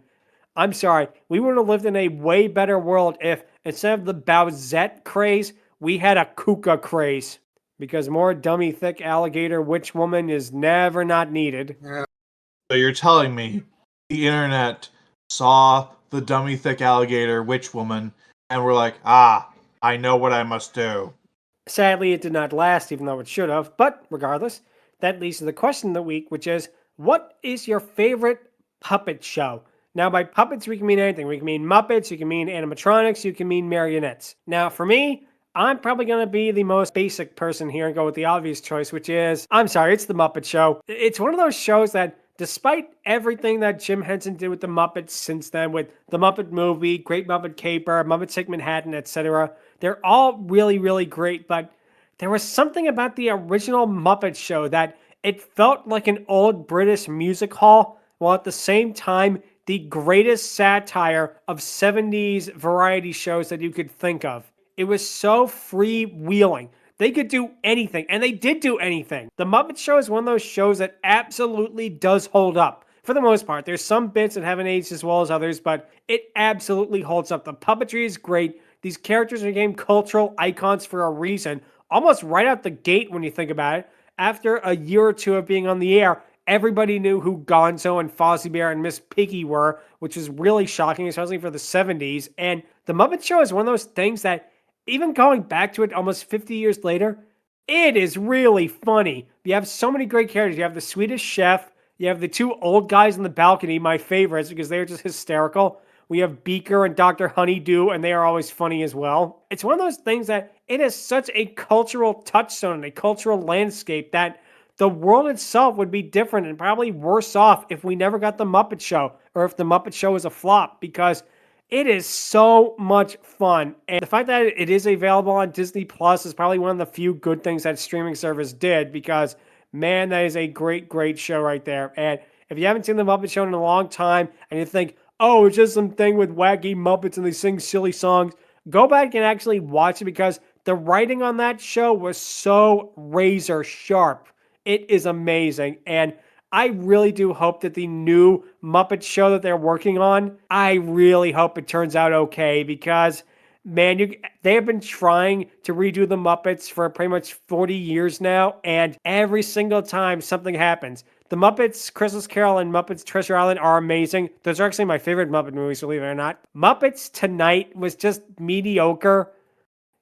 I'm sorry, we would have lived in a way better world if, instead of the Bowsette craze, we had a Cuca craze. Because more dummy thick alligator witch woman is never not needed. So you're telling me the internet saw the dummy thick alligator witch woman and were like, I know what I must do. Sadly, it did not last, even though it should have. But regardless, that leads to the question of the week, which is, what is your favorite puppet show? Now, by puppets, we can mean anything. We can mean Muppets, you can mean animatronics, you can mean marionettes. Now, for me, I'm probably going to be the most basic person here and go with the obvious choice, which is, I'm sorry, it's The Muppet Show. It's one of those shows that, despite everything that Jim Henson did with the Muppets since then, with The Muppet Movie, Great Muppet Caper, Muppets Take Manhattan, etc., they're all really, really great, but there was something about the original Muppet Show that it felt like an old British music hall, while at the same time, the greatest satire of 70s variety shows that you could think of. It was so freewheeling. They could do anything, and they did do anything. The Muppet Show is one of those shows that absolutely does hold up. For the most part, there's some bits that haven't aged as well as others, but it absolutely holds up. The puppetry is great. These characters became cultural icons for a reason, almost right out the gate when you think about it. After a year or two of being on the air, everybody knew who Gonzo and Fozzie Bear and Miss Piggy were, which was really shocking, especially for the 70s. And The Muppet Show is one of those things that, even going back to it almost 50 years later, it is really funny. You have so many great characters. You have the Swedish chef. You have the two old guys on the balcony, my favorites, because they're just hysterical. We have Beaker and Dr. Honeydew, and they are always funny as well. It's one of those things that it is such a cultural touchstone and a cultural landscape that the world itself would be different and probably worse off if we never got The Muppet Show, or if The Muppet Show was a flop, because it is so much fun. And the fact that it is available on Disney Plus is probably one of the few good things that streaming service did, because, man, that is a great, great show right there. And if you haven't seen The Muppet Show in a long time and you think, oh, it's just some thing with wacky Muppets and they sing silly songs, go back and actually watch it, because the writing on that show was so razor sharp. It is amazing. And I really do hope that the new Muppet Show that they're working on, I really hope it turns out okay, because, man, they have been trying to redo the Muppets for pretty much 40 years now, and every single time something happens. The Muppets Christmas Carol and Muppets Treasure Island are amazing. Those are actually my favorite Muppet movies, believe it or not. Muppets Tonight was just mediocre.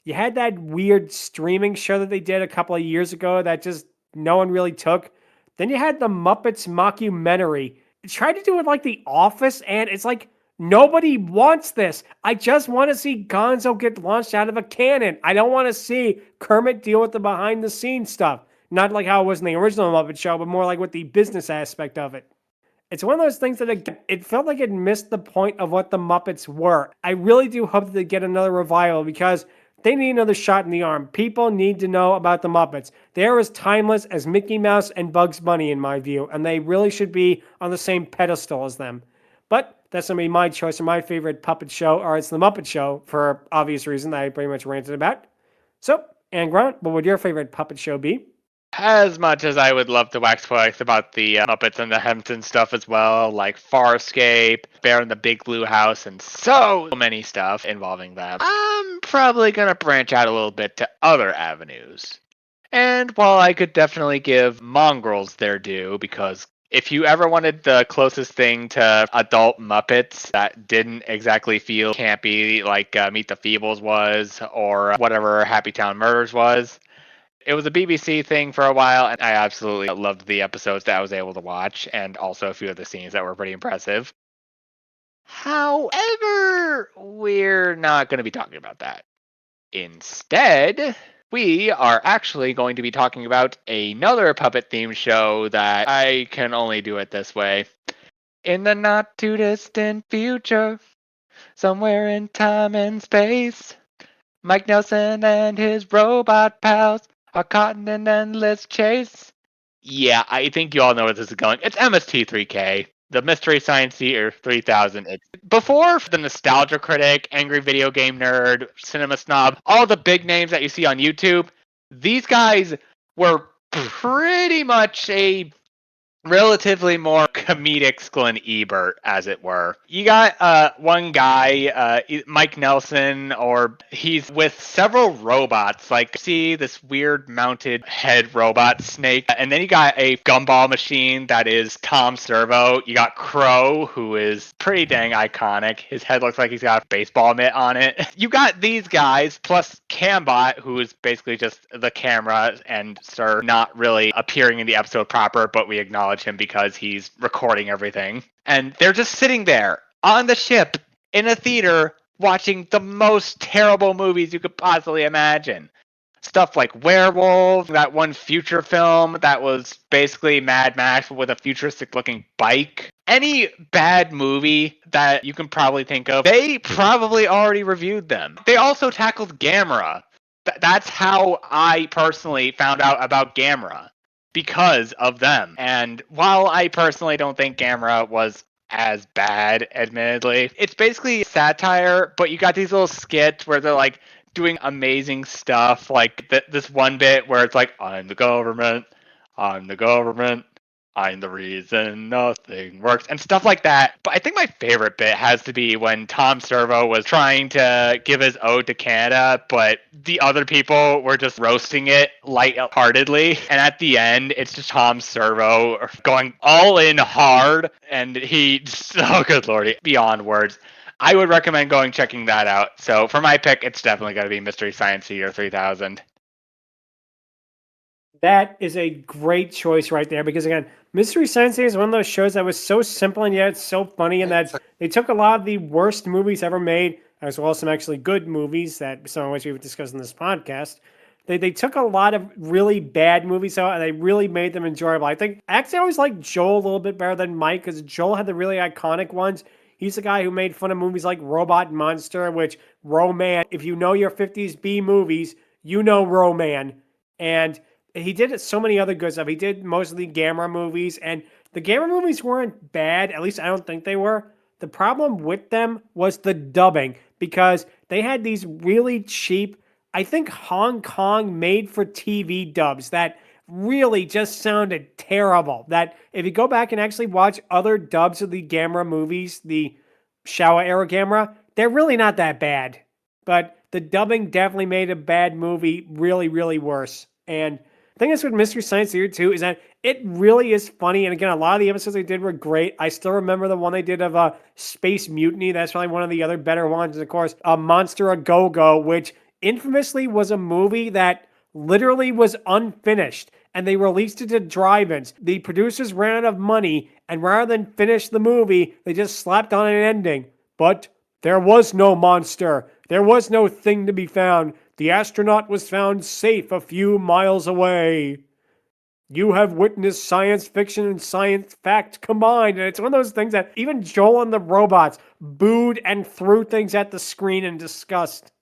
You had that weird streaming show that they did a couple of years ago that just no one really took. Then you had the Muppets mockumentary. It tried to do it like The Office, and it's like, nobody wants this. I just want to see Gonzo get launched out of a cannon. I don't want to see Kermit deal with the behind the scenes stuff. Not like how it was in the original Muppet Show, but more like with the business aspect of it. It's one of those things that it felt like it missed the point of what the Muppets were. I really do hope that they get another revival because they need another shot in the arm. People need to know about the Muppets. They are as timeless as Mickey Mouse and Bugs Bunny in my view, and they really should be on the same pedestal as them. But that's going to be my choice for my favorite puppet show, or it's the Muppet Show, for obvious reason that I pretty much ranted about. So, Angron, what would your favorite puppet show be? As much as I would love to wax poetic about the Muppets and the Hampton stuff as well, like Farscape, Bear in the Big Blue House, and so many stuff involving them, I'm probably going to branch out a little bit to other avenues. And while I could definitely give mongrels their due, because if you ever wanted the closest thing to adult Muppets that didn't exactly feel campy like Meet the Feebles was, or whatever Happy Town Murders was, it was a BBC thing for a while, and I absolutely loved the episodes that I was able to watch, and also a few of the scenes that were pretty impressive. However, we're not going to be talking about that. Instead, we are actually going to be talking about another puppet-themed show that I can only do it this way. In the not-too-distant future, somewhere in time and space, Mike Nelson and his robot pals are caught in an endless chase. Yeah, I think you all know where this is going. It's MST3K, the Mystery Science Theater 3000. Before the Nostalgia Critic, Angry Video Game Nerd, Cinema Snob, all the big names that you see on YouTube, these guys were pretty much a relatively more comedic Glenn Ebert, as it were. You got one guy, Mike Nelson, or he's with several robots, like see this weird mounted head robot snake, and then you got a gumball machine that is Tom Servo. You got Crow, who is pretty dang iconic. His head looks like he's got a baseball mitt on it. You got these guys, plus Cambot, who is basically just the camera and Sir not really appearing in the episode proper, but we acknowledge him because he's recording everything. And they're just sitting there on the ship in a theater watching the most terrible movies you could possibly imagine. Stuff like Werewolf, that one future film that was basically Mad Max with a futuristic looking bike. Any bad movie that you can probably think of, they probably already reviewed them. They also tackled Gamera. That's how I personally found out about Gamera, because of them. And while I personally don't think Gamera was as bad, admittedly, it's basically satire, but you got these little skits where they're like doing amazing stuff, like this one bit where it's like, I'm the government, I'm the reason nothing works, and stuff like that. But I think my favorite bit has to be when Tom Servo was trying to give his ode to Canada, but the other people were just roasting it lightheartedly. And at the end, it's just Tom Servo going all in hard, and oh good lordy, beyond words. I would recommend checking that out. So for my pick, it's definitely going to be Mystery Science Theater 3000. That is a great choice right there because, again, Mystery Science Theater is one of those shows that was so simple and yet it's so funny, and that they took a lot of the worst movies ever made, as well as some actually good movies that some of which we've discussed in this podcast. They took a lot of really bad movies out and they really made them enjoyable. I actually always liked Joel a little bit better than Mike because Joel had the really iconic ones. He's the guy who made fun of movies like Robot Monster, which Roman, if you know your 50s B movies, you know Roman. And he did so many other good stuff. He did most of the Gamera movies, and the Gamera movies weren't bad. At least I don't think they were. The problem with them was the dubbing, because they had these really cheap, I think Hong Kong made-for-TV dubs that really just sounded terrible. That if you go back and actually watch other dubs of the Gamera movies, the Showa-era Gamera, they're really not that bad. But the dubbing definitely made a bad movie really, really worse. And the thing is with Mystery Science Theater 2 is that it really is funny. And again, a lot of the episodes they did were great. I still remember the one they did of Space Mutiny. That's probably one of the other better ones. And of course, Monster A Go-Go, which infamously was a movie that literally was unfinished, and they released it to drive-ins. The producers ran out of money, and rather than finish the movie, they just slapped on an ending. But there was no monster. There was no thing to be found. The astronaut was found safe a few miles away. You have witnessed science fiction and science fact combined. And it's one of those things that even Joel and the robots booed and threw things at the screen in disgust.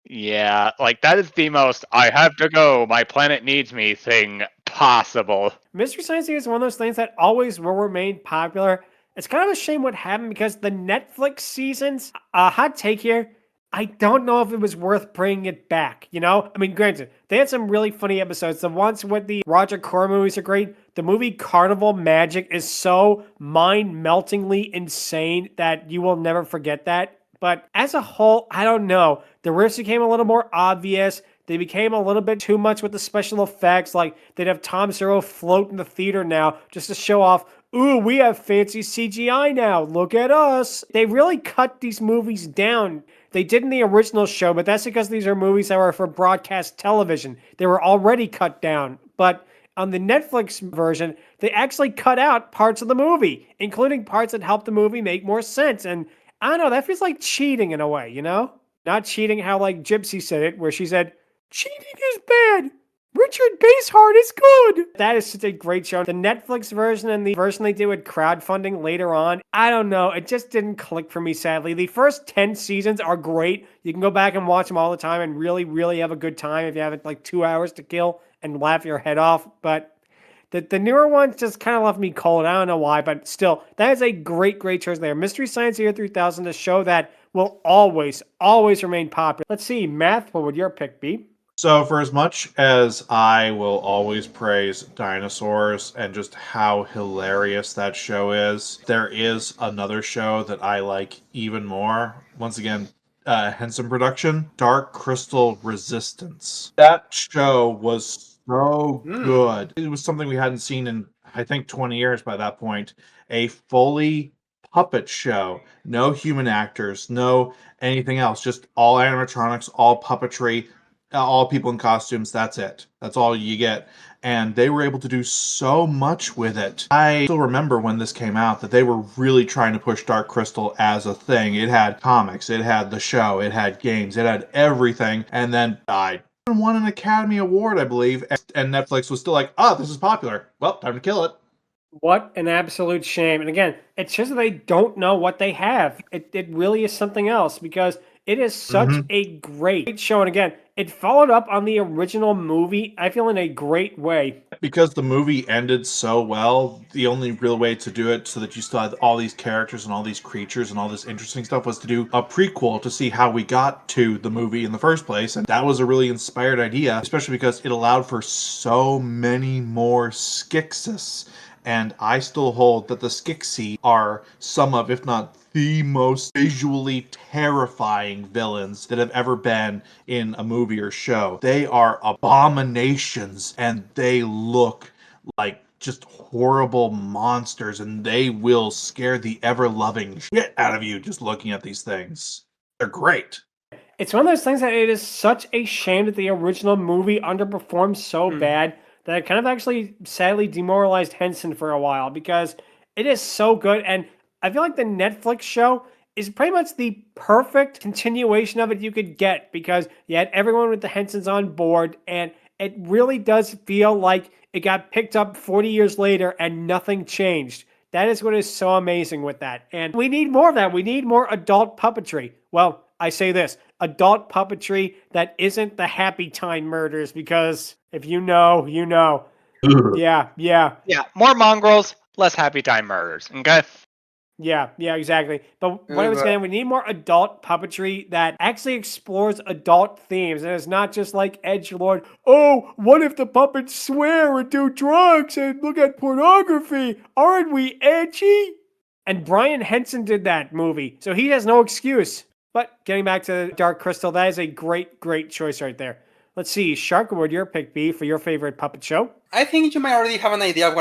Yeah, like that is the most I have to go, my planet needs me thing possible. Mystery Science Theater is one of those things that always will remain popular. It's kind of a shame what happened because the Netflix seasons, hot take here, I don't know if it was worth bringing it back, you know? I mean, granted, they had some really funny episodes. The ones with the Roger Corman movies are great. The movie Carnival Magic is so mind-meltingly insane that you will never forget that. But as a whole, I don't know. The risks became a little more obvious. They became a little bit too much with the special effects. Like, they'd have Tom Zero float in the theater now just to show off, ooh, we have fancy CGI now. Look at us. They really cut these movies down. They did in the original show, but that's because these are movies that were for broadcast television. They were already cut down. But on the Netflix version, they actually cut out parts of the movie, including parts that helped the movie make more sense. And I don't know, that feels like cheating in a way, you know? Not cheating how like Gypsy said it, where she said, cheating is bad. Richard Basehart is good. That is such a great show. The Netflix version and the version they did with crowdfunding later on, I don't know. It just didn't click for me, sadly. The first 10 seasons are great. You can go back and watch them all the time and really, really have a good time if you have like 2 hours to kill and laugh your head off. But the newer ones just kind of left me cold. I don't know why, but still, that is a great, great choice there. Mystery Science Theater 3000, a show that will always, always remain popular. Let's see, Math, what would your pick be? So, for as much as I will always praise dinosaurs and just how hilarious that show is, there is another show that I like even more. Once again, Henson production, Dark Crystal Resistance. That show was so good. It was something we hadn't seen in, I think, 20 years by that point. A fully puppet show. No human actors, no anything else. Just all animatronics, all puppetry, all people in costumes. That's it. That's all you get. And they were able to do so much with it. I still remember when this came out that they were really trying to push Dark Crystal as a thing. It had comics, it had the show, it had games, it had everything, and then died. And won an Academy Award, I believe. And Netflix was still like, oh, this is popular. Well, time to kill it. What an absolute shame. And again, it's just that they don't know what they have. It really is something else because it is such a great show. And again, it followed up on the original movie, I feel, in a great way. Because the movie ended so well, the only real way to do it so that you still had all these characters and all these creatures and all this interesting stuff was to do a prequel to see how we got to the movie in the first place. And that was a really inspired idea, especially because it allowed for so many more Skeksis. And I still hold that the Skeksis are some of, if not the most visually terrifying villains that have ever been in a movie or show. They are abominations, and they look like just horrible monsters, and they will scare the ever-loving shit out of you just looking at these things. They're great. It's one of those things that it is such a shame that the original movie underperformed so bad that it kind of actually sadly demoralized Henson for a while because it is so good. And I feel like the Netflix show is pretty much the perfect continuation of it you could get because you had everyone with the Hensons on board, and it really does feel like it got picked up 40 years later and nothing changed. That is what is so amazing with that. And we need more of that. We need more adult puppetry. Well, I say this, adult puppetry that isn't the Happy Time murders, because if you know, you know. Yeah. Yeah, more mongrels, less Happy Time murders, okay? Yeah, exactly. But what I was saying, we need more adult puppetry that actually explores adult themes. And it's not just like edgelord, oh, what if the puppets swear and do drugs and look at pornography? Aren't we edgy? And Brian Henson did that movie, so he has no excuse. But getting back to Dark Crystal, that is a great, great choice right there. Let's see, Shark, what would your pick be for your favorite puppet show? I think you might already have an idea of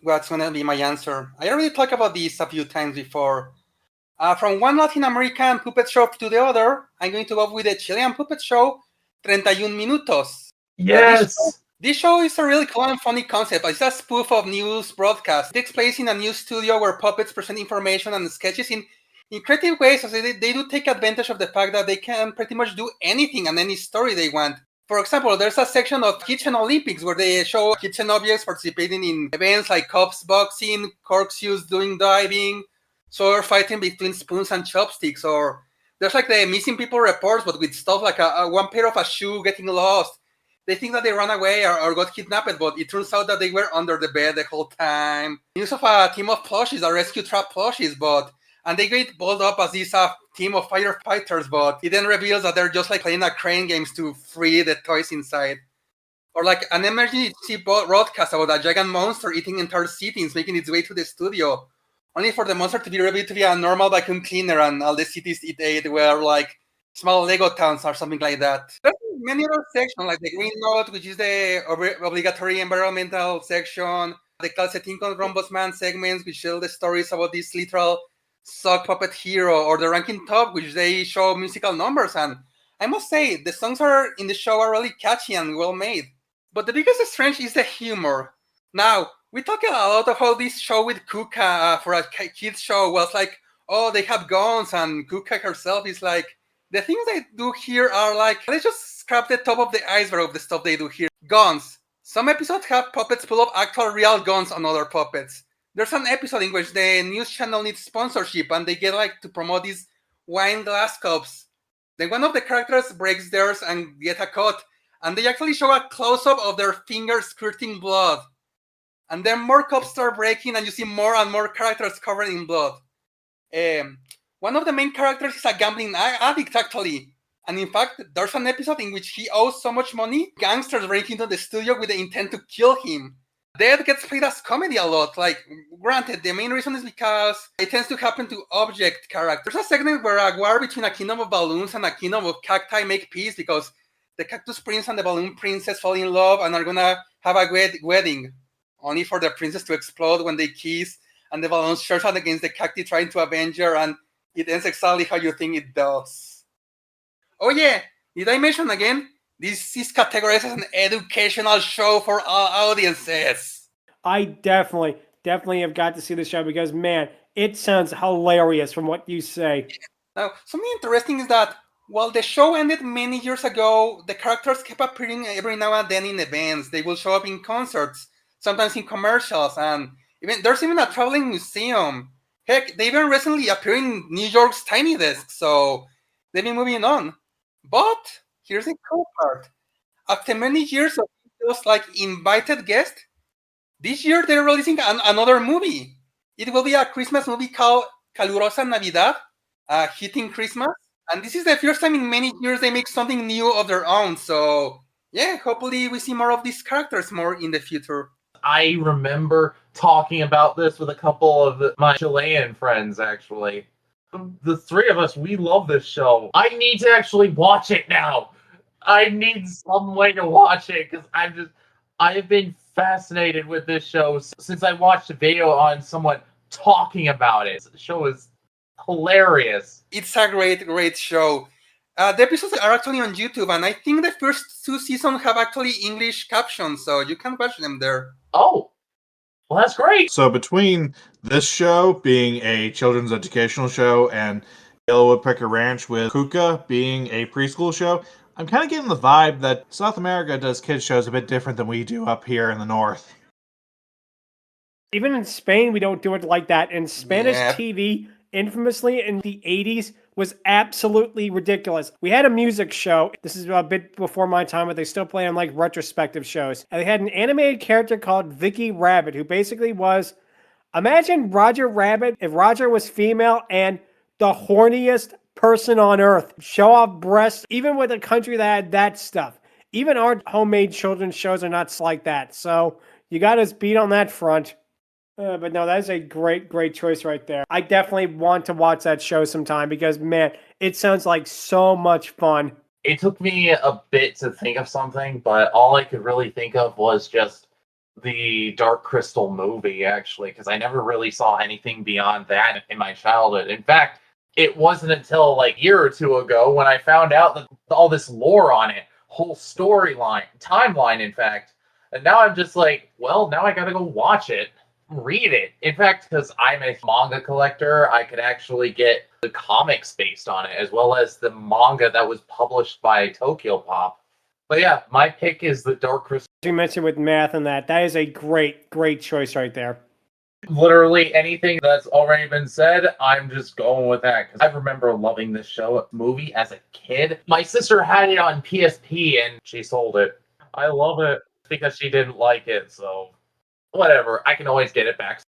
what's going to be my answer. I already talked about this a few times before. From one Latin American puppet show to the other, I'm going to go with the Chilean puppet show, 31 Minutos. Yes! This show is a really cool and funny concept. It's a spoof of news broadcast. It takes place in a news studio where puppets present information and sketches in creative ways. So they do take advantage of the fact that they can pretty much do anything and any story they want. For example, there's a section of Kitchen Olympics where they show kitchen objects participating in events like cups boxing, corkscrews doing diving, sword fighting between spoons and chopsticks, or there's like the missing people reports, but with stuff like one pair of a shoe getting lost. They think that they ran away or got kidnapped, but it turns out that they were under the bed the whole time. News of a team of plushies, a rescue trap plushies, and they get balled up as this team of firefighters, but it then reveals that they're just like playing a crane games to free the toys inside. Or like an emergency broadcast about a giant monster eating entire cities, making its way to the studio, only for the monster to be revealed to be a normal vacuum cleaner, and all the cities it ate were like small Lego towns or something like that. There's many other sections, like the Green Note, which is the obligatory environmental section, the Calcetín con Rombosman segments, which tell the stories about this literal sock puppet hero, or the Ranking Top, which they show musical numbers. And I must say, the songs in the show are really catchy and well made. But the biggest strength is the humor. Now, we talk a lot of how this show with Cuca for a kids show was like, oh, they have guns, and Cuca herself is like, the things they do here are like, let's just scrap the top of the iceberg of the stuff they do here. Guns. Some episodes have puppets pull up actual real guns on other puppets. There's an episode in which the news channel needs sponsorship and they get like to promote these wine glass cups. Then one of the characters breaks theirs and get a cut, and they actually show a close-up of their fingers squirting blood. And then more cups start breaking and you see more and more characters covered in blood. One of the main characters is a gambling addict, actually. And in fact, there's an episode in which he owes so much money, gangsters break into the studio with the intent to kill him. Death gets played as comedy a lot. Like, granted, the main reason is because it tends to happen to object characters. There's a segment where a war between a kingdom of balloons and a kingdom of cacti make peace because the cactus prince and the balloon princess fall in love and are gonna have a wedding, only for the princess to explode when they kiss and the balloons charge out against the cacti trying to avenge her, and it ends exactly how you think it does. Oh yeah, did I mention again? This is categorized as an educational show for all audiences. I definitely have got to see the show because, man, it sounds hilarious from what you say. Now, something interesting is that while the show ended many years ago, the characters kept appearing every now and then in events. They will show up in concerts, sometimes in commercials, and there's even a traveling museum. Heck, they even recently appeared in New York's Tiny Desk, so they've been moving on. But here's the cool part. After many years of just like invited guests, this year they're releasing another movie. It will be a Christmas movie called Calurosa Navidad, Hitting Christmas. And this is the first time in many years they make something new of their own. So yeah, hopefully we see more of these characters more in the future. I remember talking about this with a couple of my Chilean friends, actually. The three of us, we love this show. I need to actually watch it now. I need some way to watch it because I have been fascinated with this show since I watched a video on someone talking about it. The show is hilarious. It's a great show. The episodes are actually on YouTube, and I think the first 2 seasons have actually English captions, so you can watch them there. Oh, well, that's great. So between this show being a children's educational show and Yellow Woodpecker Ranch with Cuca being a preschool show, I'm kind of getting the vibe that South America does kids shows a bit different than we do up here in the north. Even in Spain, we don't do it like that. And Spanish TV, infamously in the 80s, was absolutely ridiculous. We had a music show. This is a bit before my time, but they still play on like retrospective shows. And they had an animated character called Vicky Rabbit, who basically was, imagine Roger Rabbit if Roger was female and the horniest person on earth. Show off breasts, even with a country that had that stuff. Even our homemade children's shows are not like that. So you got us beat on that front. But no, that is a great choice right there. I definitely want to watch that show sometime because, man, it sounds like so much fun. It took me a bit to think of something, but all I could really think of was just the Dark Crystal movie, actually, because I never really saw anything beyond that in my childhood. In fact, it wasn't until like a year or two ago when I found out that all this lore on it, whole storyline, timeline, in fact. And now I'm just like, well, now I gotta go watch it, read it. In fact, because I'm a manga collector, I could actually get the comics based on it, as well as the manga that was published by Tokyo Pop. But yeah, my pick is the Dark Crystal. You mentioned with math and that is a great choice right there. Literally anything that's already been said, I'm just going with that. Because I remember loving this movie as a kid. My sister had it on PSP and she sold it. I love it because she didn't like it, so whatever. I can always get it back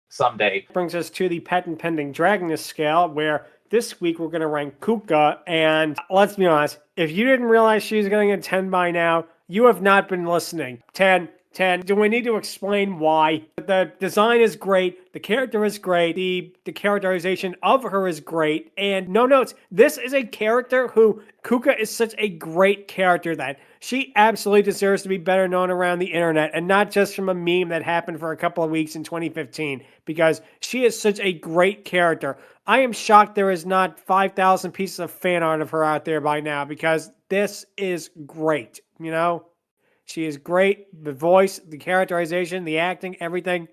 someday. Brings us to the patent pending Dragoness Scale, where this week we're going to rank Cuca. And let's be honest, if you didn't realize she was getting a 10 by now, you have not been listening. 10. Do we need to explain why? The design is great. The character is great. The characterization of her is great. And no notes. This is a character who Cuca is such a great character that she absolutely deserves to be better known around the internet and not just from a meme that happened for a couple of weeks in 2015 because she is such a great character. I am shocked there is not 5,000 pieces of fan art of her out there by now because this is great, you know? She is great. The voice, the characterization, the acting, everything.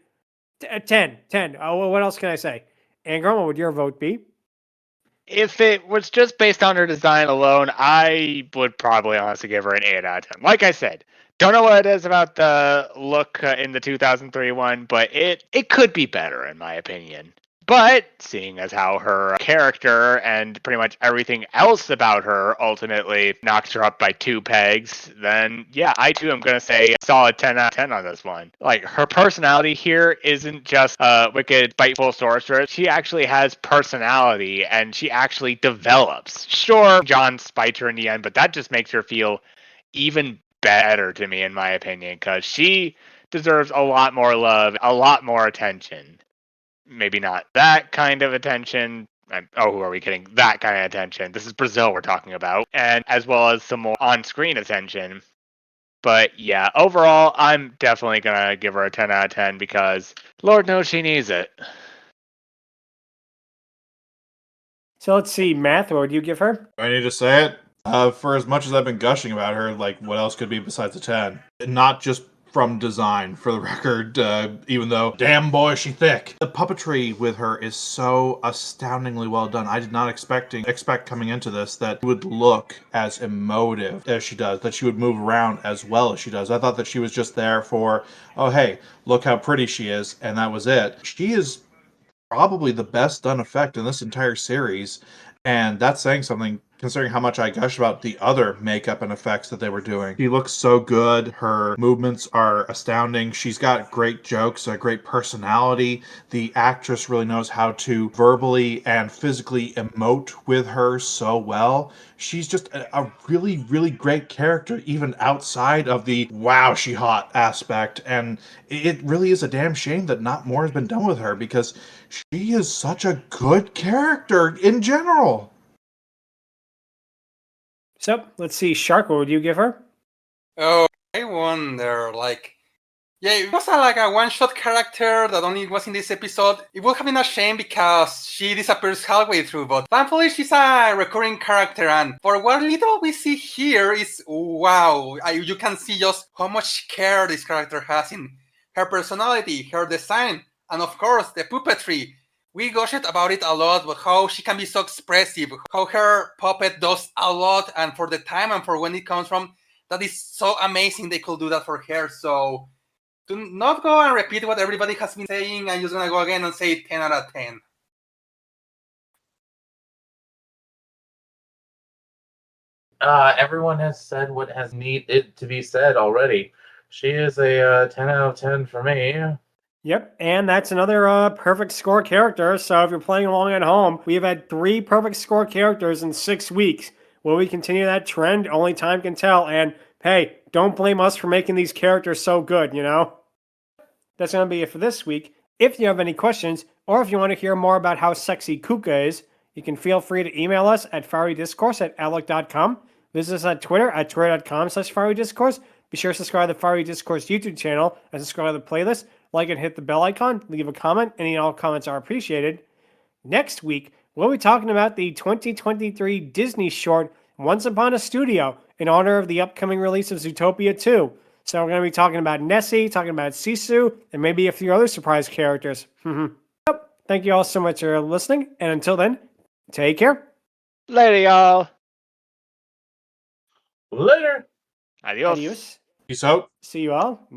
10. Oh, what else can I say? Angron, what would your vote be? If it was just based on her design alone, I would probably honestly give her an 8 out of 10. Like I said, don't know what it is about the look in the 2003 one, but it could be better in my opinion. But seeing as how her character and pretty much everything else about her ultimately knocks her up by 2 pegs, then yeah, I too am going to say a solid 10 out of 10 on this one. Like, her personality here isn't just a wicked, spiteful sorceress. She actually has personality and she actually develops. Sure, John spites her in the end, but that just makes her feel even better to me, in my opinion, because she deserves a lot more love, a lot more attention. Maybe not that kind of attention. Who are we kidding? That kind of attention. This is Brazil we're talking about. And as well as some more on-screen attention. But yeah, overall, I'm definitely going to give her a 10 out of 10 because Lord knows she needs it. So let's see, Math, what would you give her? Do I need to say it? For as much as I've been gushing about her, like, what else could be besides a 10? Not just from design, for the record, even though, damn boy, she thick. The puppetry with her is so astoundingly well done. I did not expect coming into this that it would look as emotive as she does, that she would move around as well as she does. I thought that she was just there for, oh hey, look how pretty she is, and that was it. She is probably the best done effect in this entire series, and that's saying something considering how much I gush about the other makeup and effects that they were doing. She looks so good. Her movements are astounding. She's got great jokes, a great personality. The actress really knows how to verbally and physically emote with her so well. She's just a really, really great character, even outside of the wow, she hot aspect. And it really is a damn shame that not more has been done with her because she is such a good character in general. So let's see, Shark, what would you give her? Oh, I wonder, yeah, it was like a one-shot character that only was in this episode. It would have been a shame because she disappears halfway through, but thankfully she's a recurring character, and for what little we see here is, wow, you can see just how much care this character has in her personality, her design, and of course, the puppetry. We gushed about it a lot, but how she can be so expressive, how her puppet does a lot, and for the time and for when it comes from, that is so amazing they could do that for her. So do not go and repeat what everybody has been saying. I'm just going to go again and say 10 out of 10. Everyone has said what has needed to be said already. She is a 10 out of 10 for me. Yep, and that's another perfect score character. So if you're playing along at home, we have had 3 perfect score characters in 6 weeks. Will we continue that trend? Only time can tell. And hey, don't blame us for making these characters so good, you know? That's going to be it for this week. If you have any questions, or if you want to hear more about how sexy Cuca is, you can feel free to email us at fierydiscourse@outlook.com. Visit us on Twitter at twitter.com/fierydiscourse. Be sure to subscribe to the Fiery Discourse YouTube channel and subscribe to the playlist. Like and hit the bell icon. Leave a comment. Any and all comments are appreciated. Next week, we'll be talking about the 2023 Disney short Once Upon a Studio in honor of the upcoming release of Zootopia 2. So we're going to be talking about Nessie, talking about Sisu, and maybe a few other surprise characters. Yep. Thank you all so much for listening, and until then, take care. Later, y'all. Later. Adios. Adios. Peace out. See you all